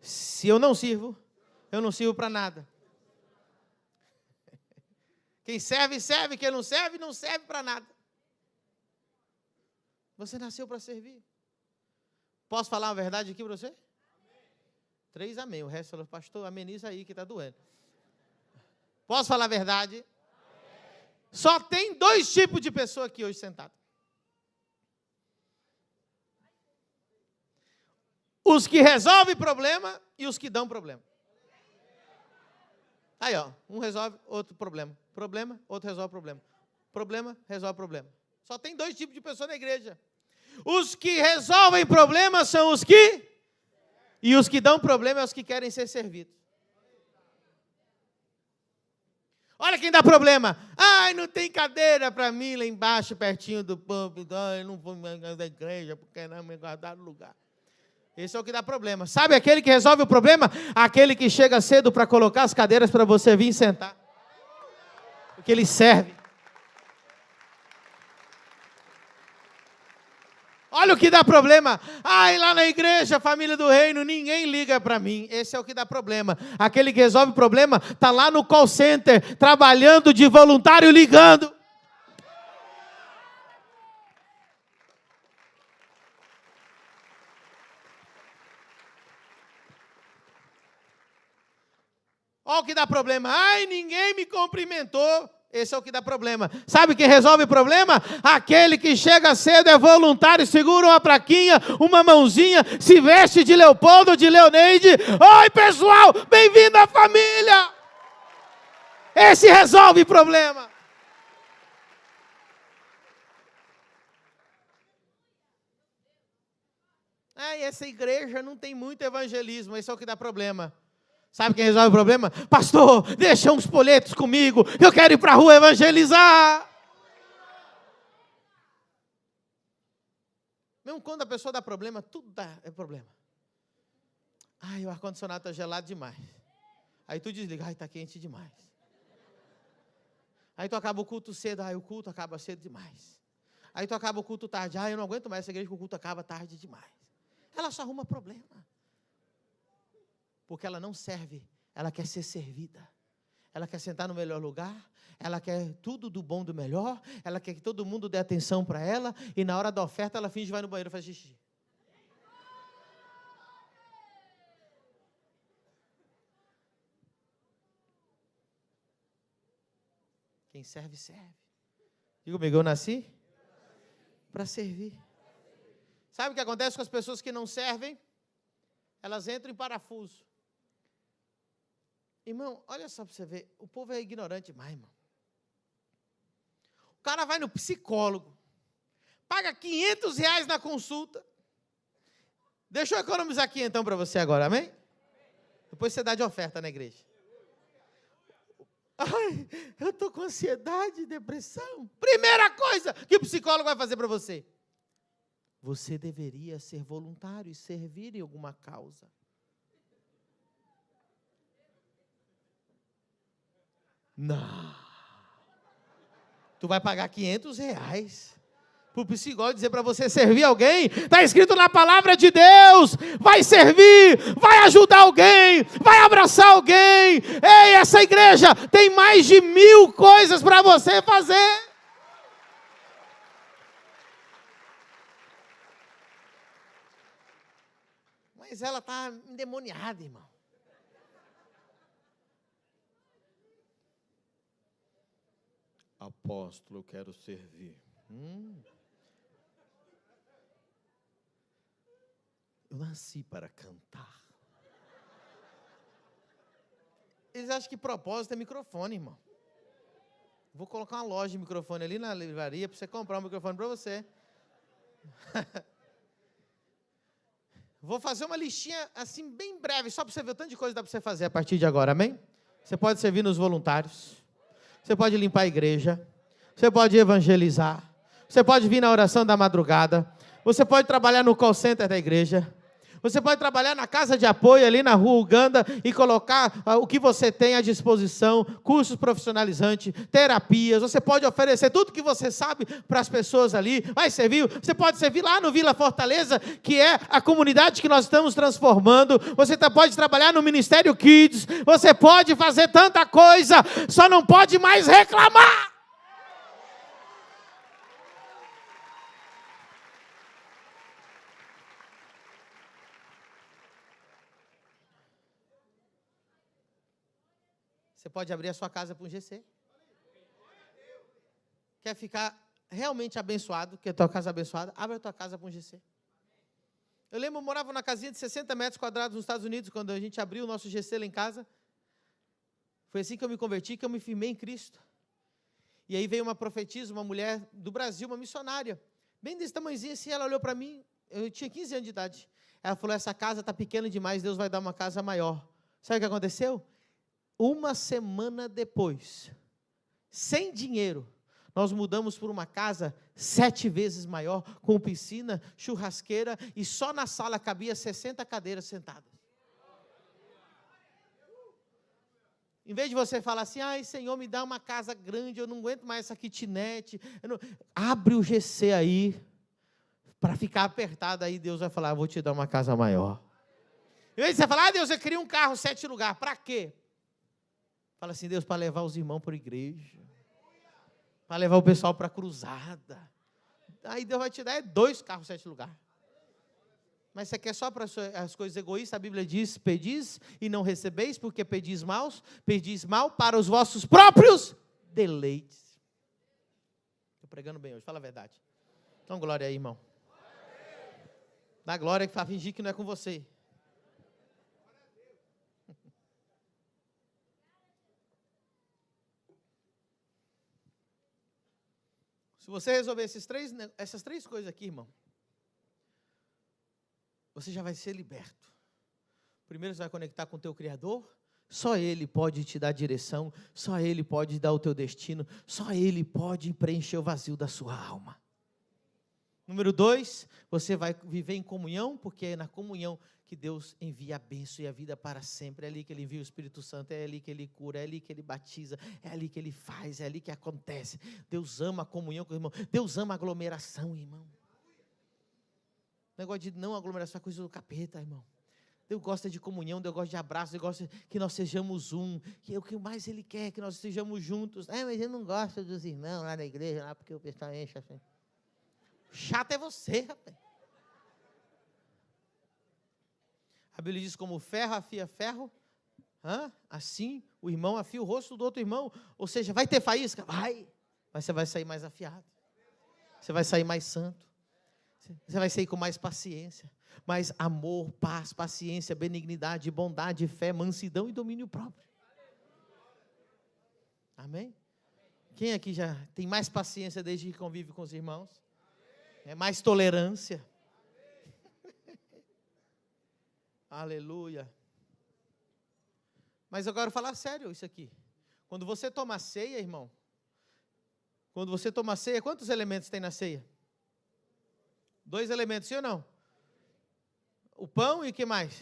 Se eu não sirvo para nada. Quem serve, serve. Quem não serve para nada. Você nasceu para servir. Posso falar uma verdade aqui para você? Amém. 3 amém. O resto falou, pastor, ameniza aí que está doendo. Posso falar a verdade? Amém. Só tem 2 tipos de pessoa aqui hoje sentado. Os que resolvem problema e os que dão problema. Aí, ó, um resolve, outro problema. Problema, outro resolve problema. Problema, resolve problema. Só tem 2 tipos de pessoa na igreja. Os que resolvem problemas são os que... E os que dão problema são os que querem ser servidos. Olha quem dá problema. Ai, não tem cadeira para mim lá embaixo, pertinho do púlpito. Ai, não vou da igreja porque não me guardaram lugar. Esse é o que dá problema. Sabe aquele que resolve o problema? Aquele que chega cedo para colocar as cadeiras para você vir sentar. Porque ele serve. Olha o que dá problema. Ai, lá na igreja, família do reino, ninguém liga para mim. Esse é o que dá problema. Aquele que resolve o problema está lá no call center, trabalhando de voluntário, ligando. Olha o que dá problema. Ai, ninguém me cumprimentou. Esse é o que dá problema. Sabe quem resolve o problema? Aquele que chega cedo, é voluntário, segura uma plaquinha, uma mãozinha, se veste de Leopoldo, de Leoneide. Oi, pessoal, bem-vindo à família. Esse resolve o problema. Ai, essa igreja não tem muito evangelismo. Esse é o que dá problema. Sabe quem resolve o problema? Pastor, deixa uns folhetos comigo, eu quero ir para a rua evangelizar. Mesmo quando a pessoa dá problema, tudo é problema. Ai, o ar-condicionado está gelado demais. Aí tu desliga, ai, está quente demais. Aí tu acaba o culto cedo, ai, o culto acaba cedo demais. Aí tu acaba o culto tarde, ai, eu não aguento mais essa igreja que o culto acaba tarde demais. Ela só arruma problema. Porque ela não serve, ela quer ser servida. Ela quer sentar no melhor lugar, ela quer tudo do bom do melhor, ela quer que todo mundo dê atenção para ela, e na hora da oferta ela finge que vai no banheiro e faz xixi. Quem serve, serve. Diga comigo, eu nasci para servir. Sabe o que acontece com as pessoas que não servem? Elas entram em parafuso. Irmão, olha só para você ver, o povo é ignorante demais, irmão. O cara vai no psicólogo, paga R$500 na consulta. Deixa eu economizar aqui então para você agora, amém? Depois você dá de oferta na igreja. Ai, eu estou com ansiedade e depressão. Primeira coisa que o psicólogo vai fazer para você. Você deveria ser voluntário e servir em alguma causa. Não. Tu vai pagar R$500 para o psicólogo dizer para você servir alguém? Está escrito na palavra de Deus. Vai servir, vai ajudar alguém, vai abraçar alguém. Ei, essa igreja tem mais de 1000 coisas para você fazer. Mas ela está endemoniada, irmão. Apóstolo, eu quero servir. Eu nasci para cantar. Eles acham que propósito é microfone, irmão. Vou colocar uma loja de microfone ali na livraria para você comprar um microfone para você. Vou fazer uma listinha assim bem breve, só para você ver o tanto de coisa que dá para você fazer a partir de agora, amém? Você pode servir nos voluntários, você pode limpar a igreja, você pode evangelizar, você pode vir na oração da madrugada, você pode trabalhar no call center da igreja, você pode trabalhar na casa de apoio ali na rua Uganda e colocar o que você tem à disposição, cursos profissionalizantes, terapias, você pode oferecer tudo que você sabe para as pessoas ali, vai servir, você pode servir lá no Vila Fortaleza, que é a comunidade que nós estamos transformando, você pode trabalhar no Ministério Kids, você pode fazer tanta coisa, só não pode mais reclamar. Você pode abrir a sua casa para um GC. Quer ficar realmente abençoado, quer a tua casa abençoada, abre a tua casa para um GC. Eu lembro, eu morava numa casinha de 60 metros quadrados nos Estados Unidos, quando a gente abriu o nosso GC lá em casa. Foi assim que eu me converti, que eu me firmei em Cristo. E aí veio uma profetisa, uma mulher do Brasil, uma missionária, bem desse tamanhozinho assim, ela olhou para mim, eu tinha 15 anos de idade. Ela falou, essa casa está pequena demais, Deus vai dar uma casa maior. Sabe o que aconteceu? Uma semana depois, sem dinheiro, nós mudamos para uma casa 7 vezes maior, com piscina, churrasqueira, e só na sala cabia 60 cadeiras sentadas. Em vez de você falar assim, ai Senhor, me dá uma casa grande, eu não aguento mais essa kitnet, abre o GC aí, para ficar apertado aí, Deus vai falar, eu vou te dar uma casa maior. Em vez de você falar, Deus, eu queria um carro 7 lugares, para quê? Fala assim, Deus, para levar os irmãos para a igreja, para levar o pessoal para a cruzada. Aí Deus vai te dar 2 carros 7 lugares. Mas você quer só para as coisas egoístas? A Bíblia diz, pedis e não recebeis, porque pedis mal para os vossos próprios deleites. Estou pregando bem hoje, fala a verdade. Então glória aí, irmão. Dá glória para fingir que não é com você. Se você resolver essas três coisas aqui, irmão, você já vai ser liberto. Primeiro você vai conectar com o teu Criador, só Ele pode te dar direção, só Ele pode dar o teu destino, só Ele pode preencher o vazio da sua alma. Número 2, você vai viver em comunhão, porque é na comunhão que Deus envia a bênção e a vida para sempre. É ali que Ele envia o Espírito Santo, é ali que Ele cura, é ali que Ele batiza, é ali que Ele faz, é ali que acontece. Deus ama a comunhão com o irmão, Deus ama a aglomeração, irmão. Negócio de não aglomeração é coisa do capeta, irmão. Deus gosta de comunhão, Deus gosta de abraço, Deus gosta que nós sejamos um, que é o que mais Ele quer, que nós estejamos juntos. Mas Ele não gosta dos irmãos lá na igreja, lá porque o pessoal enche assim. Chato é você, rapaz. A Bíblia diz, como ferro afia ferro, assim o irmão afia o rosto do outro irmão. Ou seja, vai ter faísca? Vai. Mas você vai sair mais afiado. Você vai sair mais santo. Você vai sair com mais paciência. Mais amor, paz, paciência, benignidade, bondade, fé, mansidão e domínio próprio. Amém? Quem aqui já tem mais paciência desde que convive com os irmãos? É mais tolerância. Aleluia. Mas eu quero falar sério isso aqui. Quando você toma ceia, irmão, quando você toma ceia, quantos elementos tem na ceia? 2 elementos, sim ou não? O pão e o que mais?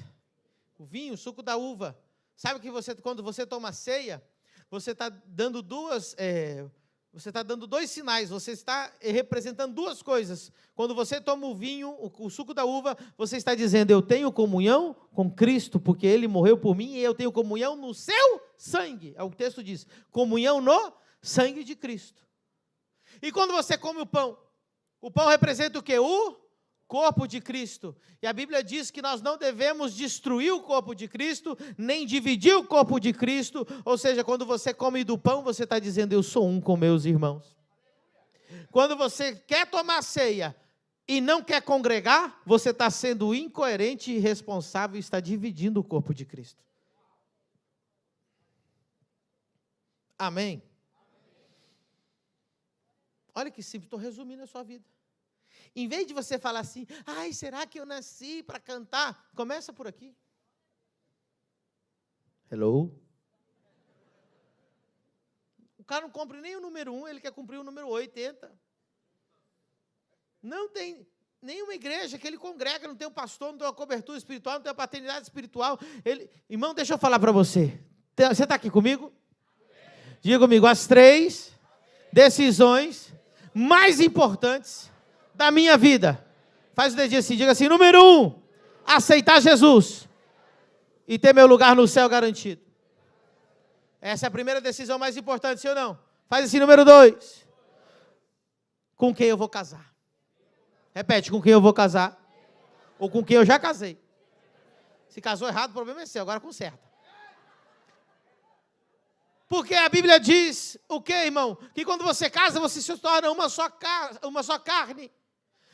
O vinho, o suco da uva. Sabe que quando você toma ceia, você está dando dois sinais, você está representando 2 coisas. Quando você toma o vinho, o suco da uva, você está dizendo, eu tenho comunhão com Cristo, porque Ele morreu por mim, e eu tenho comunhão no seu sangue. É o que o texto diz, comunhão no sangue de Cristo. E quando você come o pão representa o quê? O corpo de Cristo. E a Bíblia diz que nós não devemos destruir o corpo de Cristo, nem dividir o corpo de Cristo. Ou seja, quando você come do pão, você está dizendo, eu sou um com meus irmãos. Quando você quer tomar ceia e não quer congregar, você está sendo incoerente e irresponsável e está dividindo o corpo de Cristo. Amém? Olha que simples, estou resumindo a sua vida. Em vez de você falar assim, ai, será que eu nasci para cantar? Começa por aqui. Hello? O cara não cumpre nem o número 1, ele quer cumprir o número 80. Não tem nenhuma igreja que ele congrega, não tem um pastor, não tem uma cobertura espiritual, não tem uma paternidade espiritual. Irmão, deixa eu falar para você. Você está aqui comigo? Diga comigo, as 3 decisões mais importantes da minha vida. Faz o dedinho assim, diga assim, número 1, aceitar Jesus e ter meu lugar no céu garantido. Essa é a primeira decisão mais importante, sim ou não? Faz assim, número 2, com quem eu vou casar. Repete, com quem eu vou casar? Ou com quem eu já casei? Se casou errado, o problema é seu, agora conserta. Porque a Bíblia diz, o quê, irmão? Que quando você casa, você se torna uma só carne.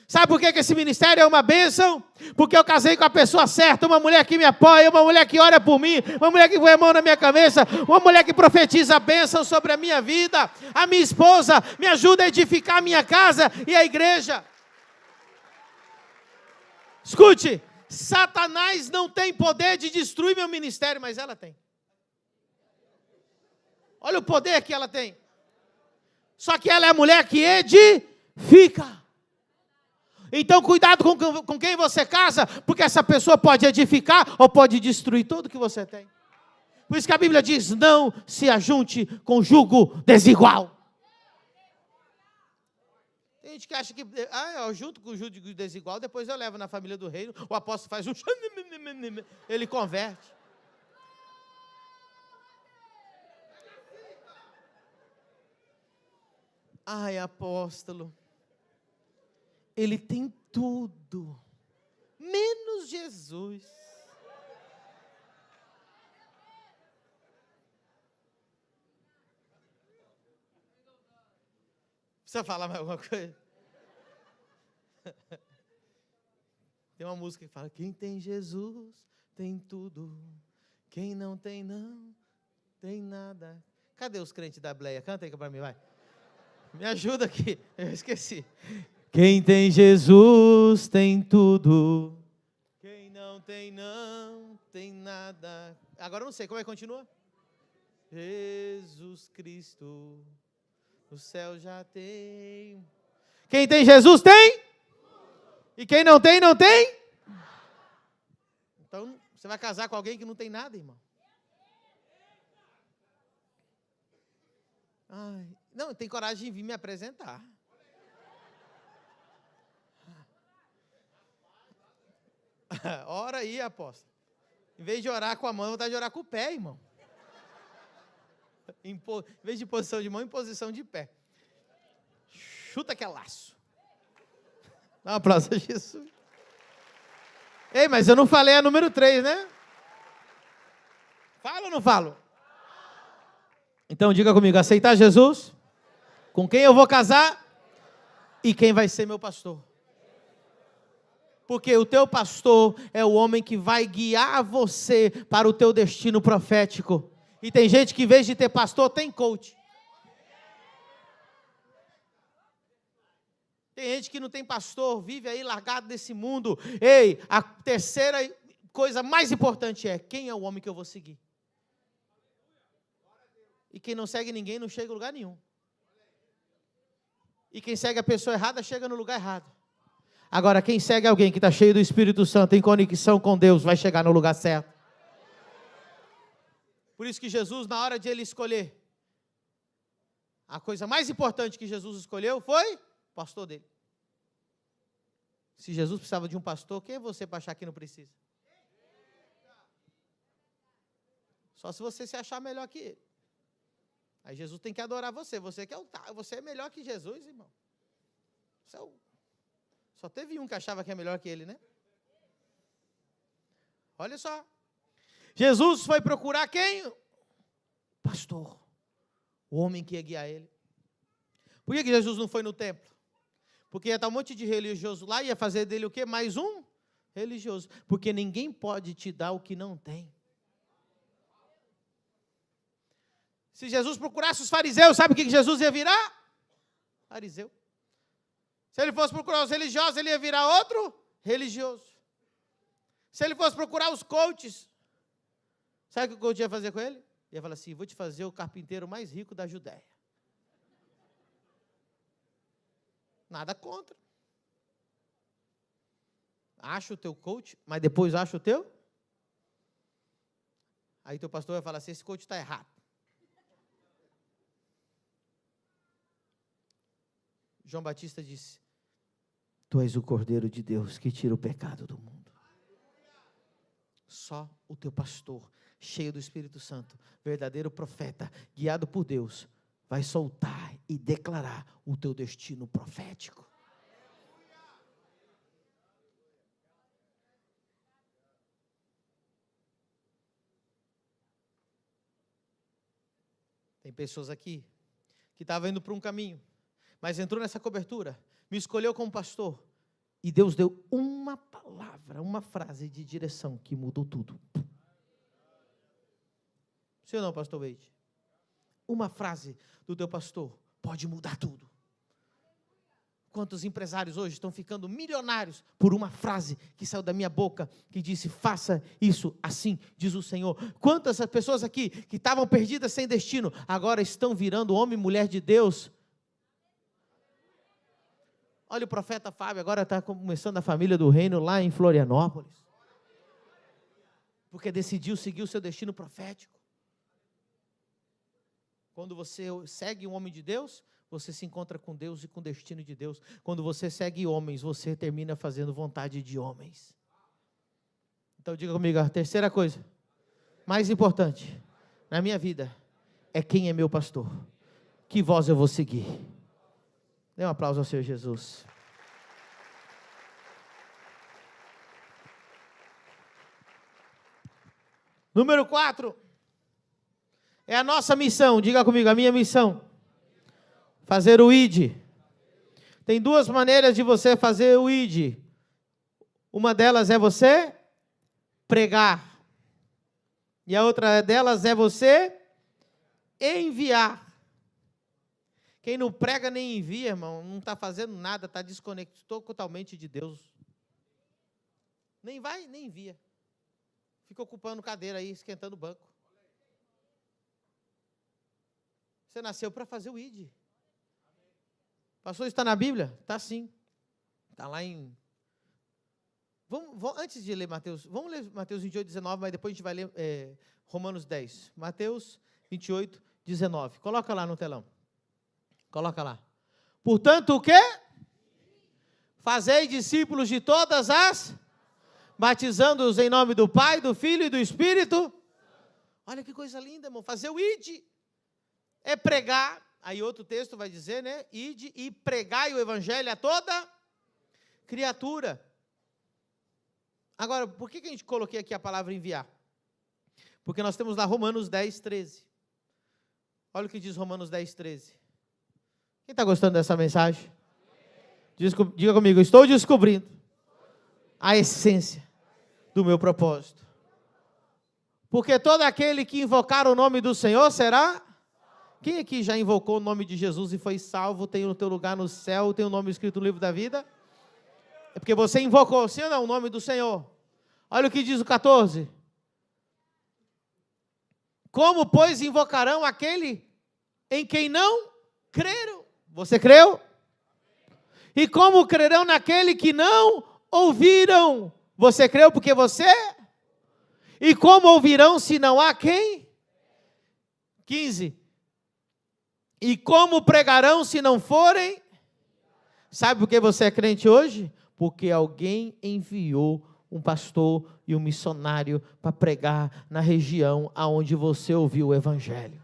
Sabe por que esse ministério é uma bênção? Porque eu casei com a pessoa certa, uma mulher que me apoia, uma mulher que ora por mim, uma mulher que põe a mão na minha cabeça, uma mulher que profetiza a bênção sobre a minha vida. A minha esposa me ajuda a edificar a minha casa e a igreja. Escute, Satanás não tem poder de destruir meu ministério, mas ela tem. Olha o poder que ela tem. Só que ela é a mulher que edifica. Então, cuidado com quem você casa, porque essa pessoa pode edificar ou pode destruir tudo que você tem. Por isso que a Bíblia diz, não se ajunte com jugo desigual. Tem gente que acha que, eu junto com o jugo desigual, depois eu levo na família do reino, o apóstolo faz um... ele converte. Ai, apóstolo, ele tem tudo, menos Jesus. Precisa falar mais alguma coisa? Tem uma música que fala, quem tem Jesus tem tudo, quem não tem nada. Cadê os crentes da Bleia? Canta aí para mim, vai. Me ajuda aqui, eu esqueci. Quem tem Jesus tem tudo. Quem não tem nada. Agora eu não sei, como é que continua? Jesus Cristo, o céu já tem. Quem tem Jesus tem? E quem não tem, não tem? Então, você vai casar com alguém que não tem nada, irmão? Ai, não, tem coragem de vir me apresentar. Ora aí, apóstolo. Em vez de orar com a mão, eu vou estar de orar com o pé, irmão. Em vez de posição de mão, em posição de pé. Chuta que é laço. Dá um aplauso a Jesus. Ei, mas eu não falei a número 3, né? Falo ou não falo? Então diga comigo, aceitar Jesus, com quem eu vou casar e quem vai ser meu pastor. Porque o teu pastor é o homem que vai guiar você para o teu destino profético. E tem gente que, em vez de ter pastor, tem coach. Tem gente que não tem pastor, vive aí largado desse mundo. Ei, a terceira coisa mais importante é, quem é o homem que eu vou seguir? E quem não segue ninguém não chega a lugar nenhum. E quem segue a pessoa errada, chega no lugar errado. Agora, quem segue alguém que está cheio do Espírito Santo, em conexão com Deus, vai chegar no lugar certo. Por isso que Jesus, na hora de ele escolher, a coisa mais importante que Jesus escolheu foi o pastor dele. Se Jesus precisava de um pastor, quem é você para achar que não precisa? Só se você se achar melhor que ele. Aí Jesus tem que adorar você. Você é melhor que Jesus, irmão. Só teve um que achava que é melhor que ele, né? Olha só. Jesus foi procurar quem? Pastor. O homem que ia guiar ele. Por que Jesus não foi no templo? Porque ia estar um monte de religioso lá e ia fazer dele o quê? Mais um religioso. Porque ninguém pode te dar o que não tem. Se Jesus procurasse os fariseus, sabe o que Jesus ia virar? Fariseu. Se ele fosse procurar os religiosos, ele ia virar outro religioso. Se ele fosse procurar os coaches, sabe o que o coach ia fazer com ele? Ia falar assim, vou te fazer o carpinteiro mais rico da Judéia. Nada contra. Acha o teu coach, mas depois acha o teu. Aí teu pastor vai falar assim, esse coach está errado. João Batista disse, tu és o Cordeiro de Deus que tira o pecado do mundo. Só o teu pastor, cheio do Espírito Santo, verdadeiro profeta, guiado por Deus, vai soltar e declarar o teu destino profético. Tem pessoas aqui que estavam indo para um caminho, mas entrou nessa cobertura, me escolheu como pastor, e Deus deu uma palavra, uma frase de direção que mudou tudo. Sim ou não, pastor Wade? Uma frase do teu pastor pode mudar tudo. Quantos empresários hoje estão ficando milionários por uma frase que saiu da minha boca, que disse, faça isso assim, diz o Senhor. Quantas pessoas aqui que estavam perdidas sem destino, agora estão virando homem e mulher de Deus. Olha o profeta Fábio, agora está começando a família do reino lá em Florianópolis. Porque decidiu seguir o seu destino profético. Quando você segue um homem de Deus, você se encontra com Deus e com o destino de Deus. Quando você segue homens, você termina fazendo vontade de homens. Então diga comigo, a terceira coisa, mais importante, na minha vida, é quem é meu pastor. Que voz eu vou seguir? Dê um aplauso ao Senhor Jesus. Número 4. É a nossa missão. Diga comigo, a minha missão. Fazer o ID. Tem duas maneiras de você fazer o ID. Uma delas é você pregar. E a outra delas é você enviar. Quem não prega nem envia, irmão, não está fazendo nada, está desconectado totalmente de Deus. Nem vai, nem envia. Fica ocupando cadeira aí, esquentando o banco. Você nasceu para fazer o ID. Pastor, está na Bíblia? Está sim. Está lá em... Antes de ler Mateus, vamos ler Mateus 28, 19, mas depois a gente vai ler Romanos 10. Mateus 28, 19. Coloca lá no telão. Coloca lá. Portanto, o quê? Fazei discípulos de todas as... batizando-os em nome do Pai, do Filho e do Espírito. Olha que coisa linda, irmão. Fazer o ID. É pregar. Aí outro texto vai dizer, né? Ide e pregai o evangelho a toda criatura. Agora, por que a gente coloquei aqui a palavra enviar? Porque nós temos lá Romanos 10, 13. Olha o que diz Romanos 10, 13. Quem está gostando dessa mensagem? Diga comigo, estou descobrindo a essência do meu propósito. Porque todo aquele que invocar o nome do Senhor será... Quem aqui já invocou o nome de Jesus e foi salvo, tem o teu lugar no céu, tem o nome escrito no livro da vida? É porque você invocou, sim ou não, o nome do Senhor. Olha o que diz o 14. Como, pois, invocarão aquele em quem não creram? Você creu? E como crerão naquele que não ouviram? Você creu porque você? E como ouvirão se não há quem? 15. E como pregarão se não forem? Sabe por que você é crente hoje? Porque alguém enviou um pastor e um missionário para pregar na região aonde você ouviu o evangelho.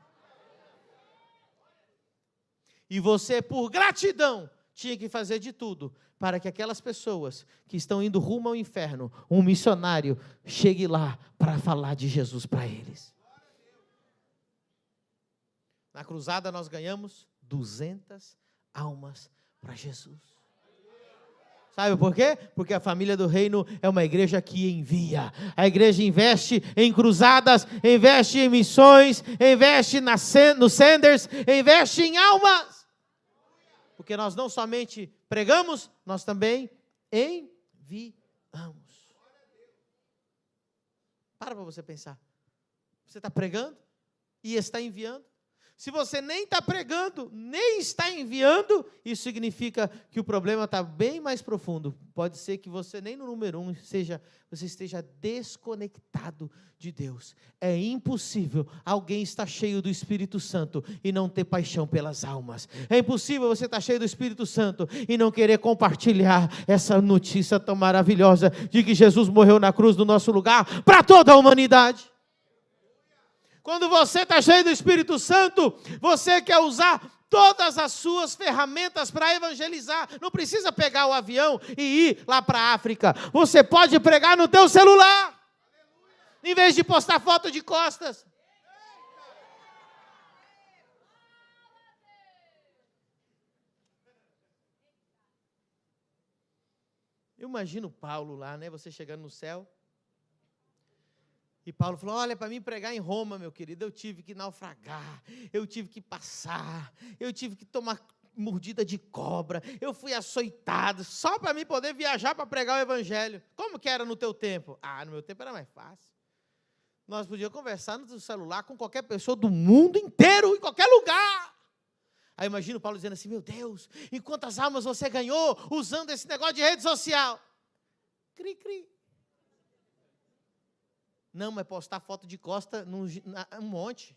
E você, por gratidão, tinha que fazer de tudo para que aquelas pessoas que estão indo rumo ao inferno, um missionário, chegue lá para falar de Jesus para eles. Na cruzada nós ganhamos 200 almas para Jesus. Sabe por quê? Porque a família do reino é uma igreja que envia. A igreja investe em cruzadas, investe em missões, investe nos senders, investe em almas. Porque nós não somente pregamos, nós também enviamos. Para você pensar. Você está pregando e está enviando? Se você nem está pregando, nem está enviando, isso significa que o problema está bem mais profundo. Pode ser que você nem no número 1 você esteja desconectado de Deus. É impossível alguém estar cheio do Espírito Santo e não ter paixão pelas almas. É impossível você estar cheio do Espírito Santo e não querer compartilhar essa notícia tão maravilhosa de que Jesus morreu na cruz no nosso lugar para toda a humanidade. Quando você está cheio do Espírito Santo, você quer usar todas as suas ferramentas para evangelizar. Não precisa pegar o avião e ir lá para a África. Você pode pregar no teu celular, em vez de postar foto de costas. Eu imagino Paulo lá, né? Você chegando no céu. E Paulo falou, olha, para mim pregar em Roma, meu querido, eu tive que naufragar, eu tive que passar, eu tive que tomar mordida de cobra, eu fui açoitado, só para mim poder viajar para pregar o evangelho. Como que era no teu tempo? Ah, no meu tempo era mais fácil. Nós podíamos conversar no celular com qualquer pessoa do mundo inteiro, em qualquer lugar. Aí imagino Paulo dizendo assim, meu Deus, e quantas almas você ganhou usando esse negócio de rede social? Cri, cri. Não, mas postar foto de costa um monte.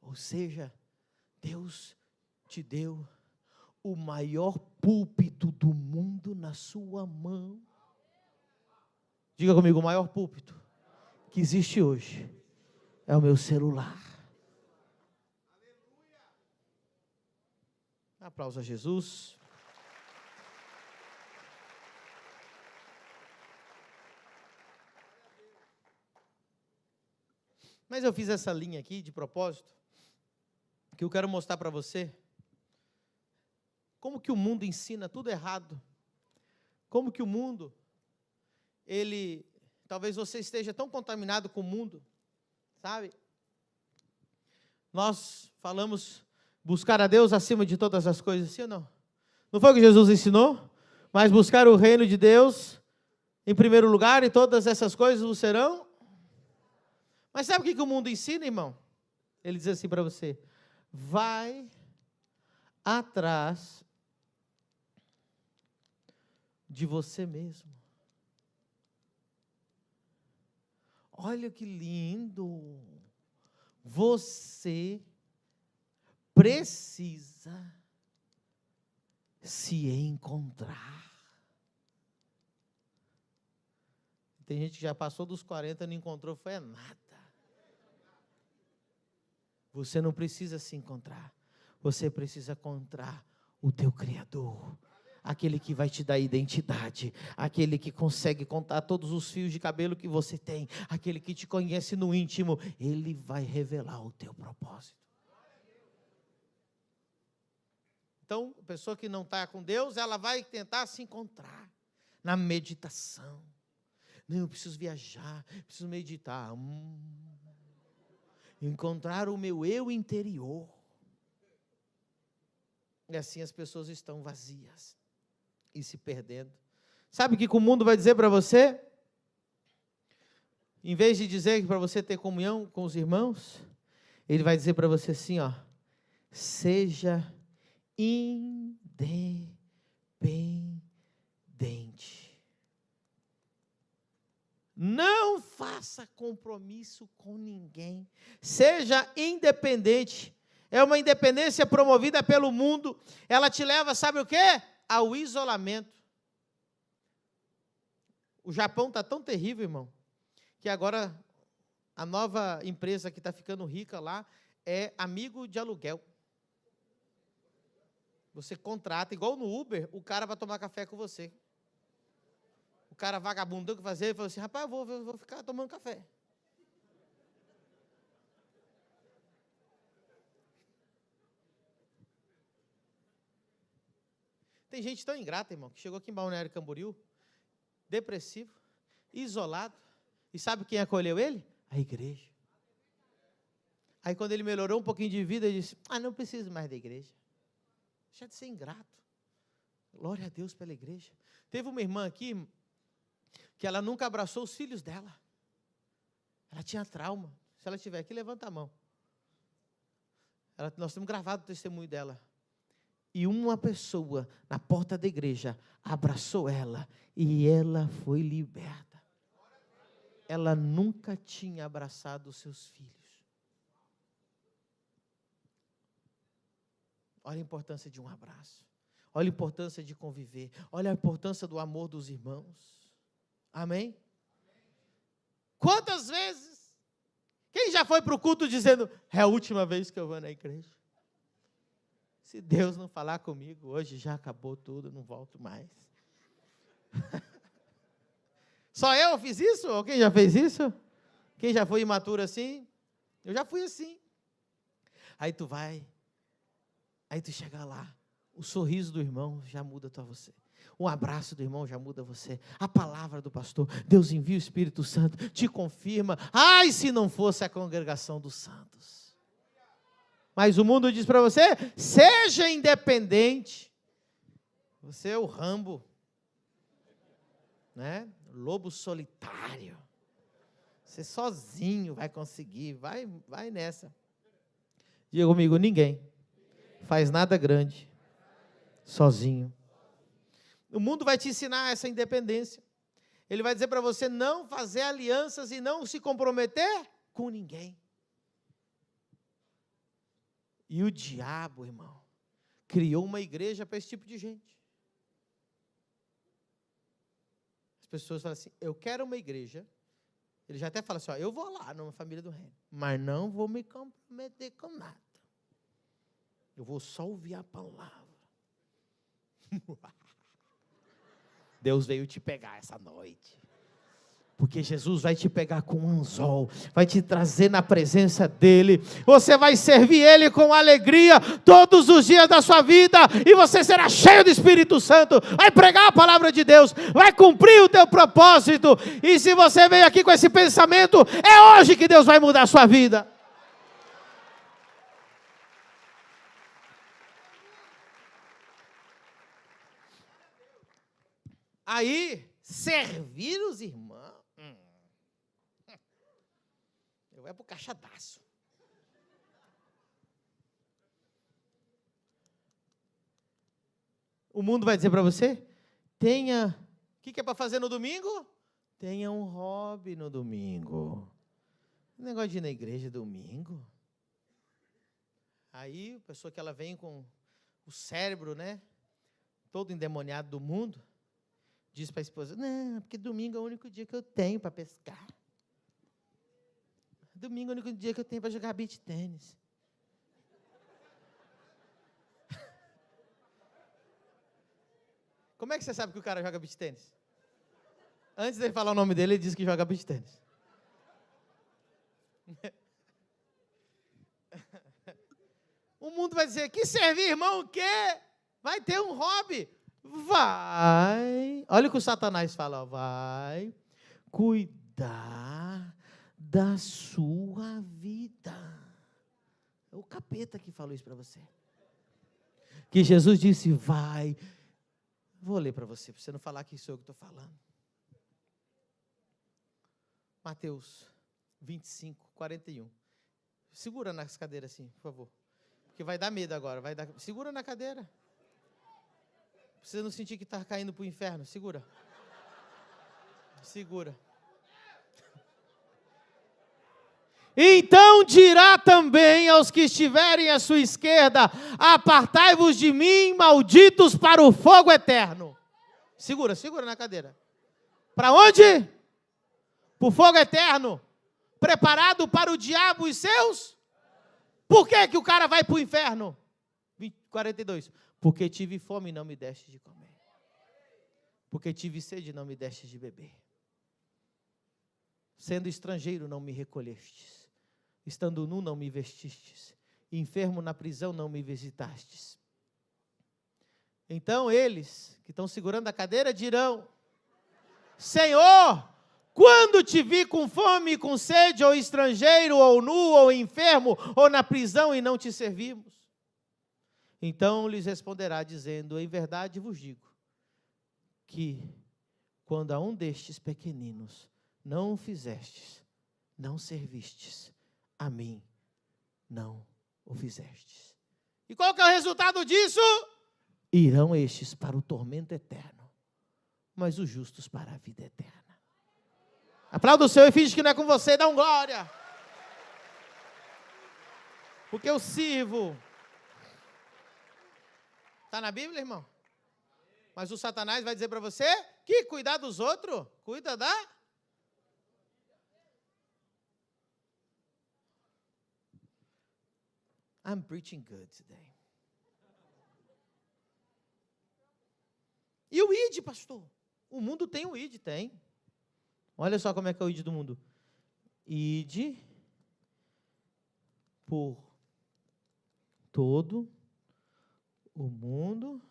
Ou seja, Deus te deu o maior púlpito do mundo na sua mão. Diga comigo, o maior púlpito que existe hoje é o meu celular. Aplausos a Jesus. Mas eu fiz essa linha aqui de propósito, que eu quero mostrar para você como que o mundo ensina tudo errado. Como que o mundo, talvez você esteja tão contaminado com o mundo, sabe? Nós falamos buscar a Deus acima de todas as coisas, sim ou não? Não foi o que Jesus ensinou? Mas buscar o reino de Deus em primeiro lugar e todas essas coisas o serão. Mas sabe o que o mundo ensina, irmão? Ele diz assim para você, vai atrás de você mesmo. Olha que lindo. Você precisa se encontrar. Tem gente que já passou dos 40 e não encontrou, foi nada. Você não precisa se encontrar. Você precisa encontrar o teu Criador. Aquele que vai te dar identidade. Aquele que consegue contar todos os fios de cabelo que você tem. Aquele que te conhece no íntimo. Ele vai revelar o teu propósito. Então, a pessoa que não está com Deus, ela vai tentar se encontrar na meditação. Não, eu preciso viajar, preciso meditar. Encontrar o meu eu interior. E assim as pessoas estão vazias e se perdendo. Sabe o que o mundo vai dizer para você? Em vez de dizer para você ter comunhão com os irmãos, ele vai dizer para você assim, ó, seja independente. Não faça compromisso com ninguém. Seja independente. É uma independência promovida pelo mundo. Ela te leva, sabe o quê? Ao isolamento. O Japão está tão terrível, irmão, que agora a nova empresa que está ficando rica lá é amigo de aluguel. Você contrata, igual no Uber, o cara vai tomar café com você. O cara vagabundão que fazia, ele falou assim, rapaz, eu vou ficar tomando café. Tem gente tão ingrata, irmão, que chegou aqui em Balneário Camboriú, depressivo, isolado, e sabe quem acolheu ele? A igreja. Aí quando ele melhorou um pouquinho de vida, ele disse, não preciso mais da igreja. Deixa de ser ingrato. Glória a Deus pela igreja. Teve uma irmã aqui, que ela nunca abraçou os filhos dela. Ela tinha trauma. Se ela estiver aqui, levanta a mão. Nós temos gravado o testemunho dela. E uma pessoa na porta da igreja abraçou ela e ela foi liberta. Ela nunca tinha abraçado os seus filhos. Olha a importância de um abraço. Olha a importância de conviver. Olha a importância do amor dos irmãos. Amém? Quantas vezes? Quem já foi para o culto dizendo, é a última vez que eu vou na igreja? Se Deus não falar comigo, hoje já acabou tudo, não volto mais. Só eu fiz isso? Ou quem já fez isso? Quem já foi imaturo assim? Eu já fui assim. Aí tu vai, aí tu chega lá, o sorriso do irmão já muda você. Um abraço do irmão já muda você. A palavra do pastor, Deus envia o Espírito Santo, te confirma. Ai, se não fosse a congregação dos santos. Mas o mundo diz para você, seja independente. Você é o Rambo, né? Lobo solitário. Você sozinho vai conseguir, vai nessa. Diga comigo, ninguém faz nada grande sozinho. O mundo vai te ensinar essa independência. Ele vai dizer para você não fazer alianças e não se comprometer com ninguém. E o diabo, irmão, criou uma igreja para esse tipo de gente. As pessoas falam assim, eu quero uma igreja. Ele já até fala assim, eu vou lá numa família do reino, mas não vou me comprometer com nada. Eu vou só ouvir a palavra. Deus veio te pegar essa noite. Porque Jesus vai te pegar com um anzol, vai te trazer na presença dEle. Você vai servir Ele com alegria todos os dias da sua vida. E você será cheio do Espírito Santo. Vai pregar a palavra de Deus. Vai cumprir o teu propósito. E se você veio aqui com esse pensamento, é hoje que Deus vai mudar a sua vida. Aí, servir os irmãos. Eu vou para o caixadaço. O mundo vai dizer para você, tenha... O que é para fazer no domingo? Tenha um hobby no domingo. Um negócio de ir na igreja domingo. Aí, a pessoa que ela vem com o cérebro, né? Todo endemoniado do mundo. Diz para a esposa, não, porque domingo é o único dia que eu tenho para pescar. Domingo é o único dia que eu tenho para jogar beach tênis. Como é que você sabe que o cara joga beach tênis? Antes dele falar o nome dele, ele diz que joga beach tênis. O mundo vai dizer, que servir, irmão, o quê? Vai ter um hobby. Vai, olha o que o Satanás fala, vai cuidar da sua vida. É o capeta que falou isso para você. Que Jesus disse, vai. Vou ler para você não falar que sou eu que estou falando. Mateus 25, 41. Segura nas cadeiras assim, por favor. Porque vai dar medo agora. Segura na cadeira. Pra você não sentir que está caindo para o inferno. Segura. Segura. Então dirá também aos que estiverem à sua esquerda, apartai-vos de mim, malditos, para o fogo eterno. Segura na cadeira. Para onde? Para o fogo eterno. Preparado para o diabo e seus? Por que o cara vai para o inferno? 42. Porque tive fome e não me deste de comer. Porque tive sede e não me deste de beber. Sendo estrangeiro não me recolhestes. Estando nu não me vestistes. Enfermo na prisão não me visitastes. Então eles que estão segurando a cadeira dirão: Senhor, quando te vi com fome e com sede, ou estrangeiro, ou nu, ou enfermo, ou na prisão e não te servimos? Então lhes responderá dizendo: em verdade vos digo, que quando a um destes pequeninos não o fizestes, não servistes, a mim não o fizestes. E qual que é o resultado disso? Irão estes para o tormento eterno, mas os justos para a vida eterna. Aplauda o Senhor e finge que não é com você, dá um glória. Porque eu sirvo. Está na Bíblia, irmão? Mas o Satanás vai dizer para você que cuidar dos outros, cuida da... I'm preaching good today. E o ID, pastor? O mundo tem o ID, tem. Olha só como é que é o ID do mundo. ID por todo o mundo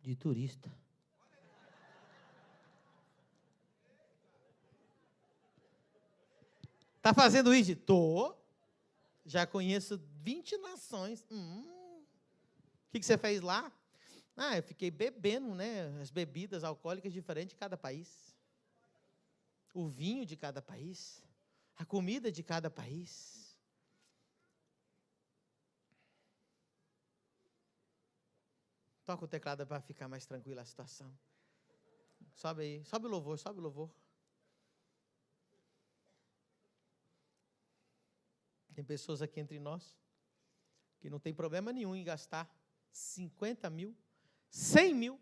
de turista. Tá fazendo ID? Tô. Já conheço 20 nações. O que você fez lá? Eu fiquei bebendo, né? As bebidas alcoólicas diferentes de cada país. O vinho de cada país. A comida de cada país. Toca o teclado para ficar mais tranquila a situação. Sobe aí. Sobe o louvor, sobe o louvor. Tem pessoas aqui entre nós que não tem problema nenhum em gastar 50 mil, 100 mil,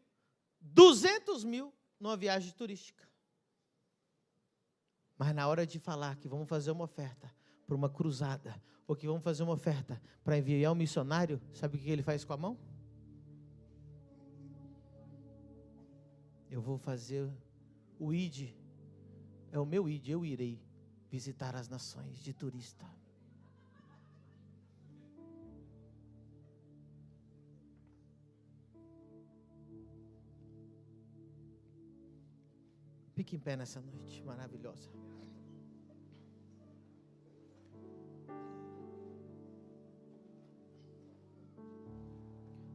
200 mil numa viagem turística. Mas na hora de falar que vamos fazer uma oferta para uma cruzada, ou que vamos fazer uma oferta para enviar um missionário, sabe o que ele faz com a mão? Eu vou fazer o ID, é o meu ID, eu irei visitar as nações de turista. Fique em pé nessa noite maravilhosa.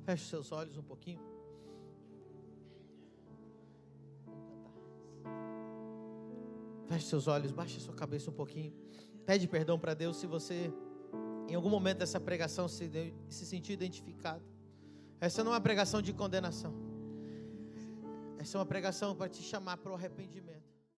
Feche seus olhos um pouquinho. Feche seus olhos, baixe sua cabeça um pouquinho. Pede perdão para Deus se você, em algum momento dessa pregação, se sentiu identificado. Essa não é uma pregação de condenação. Essa é uma pregação para te chamar para o arrependimento.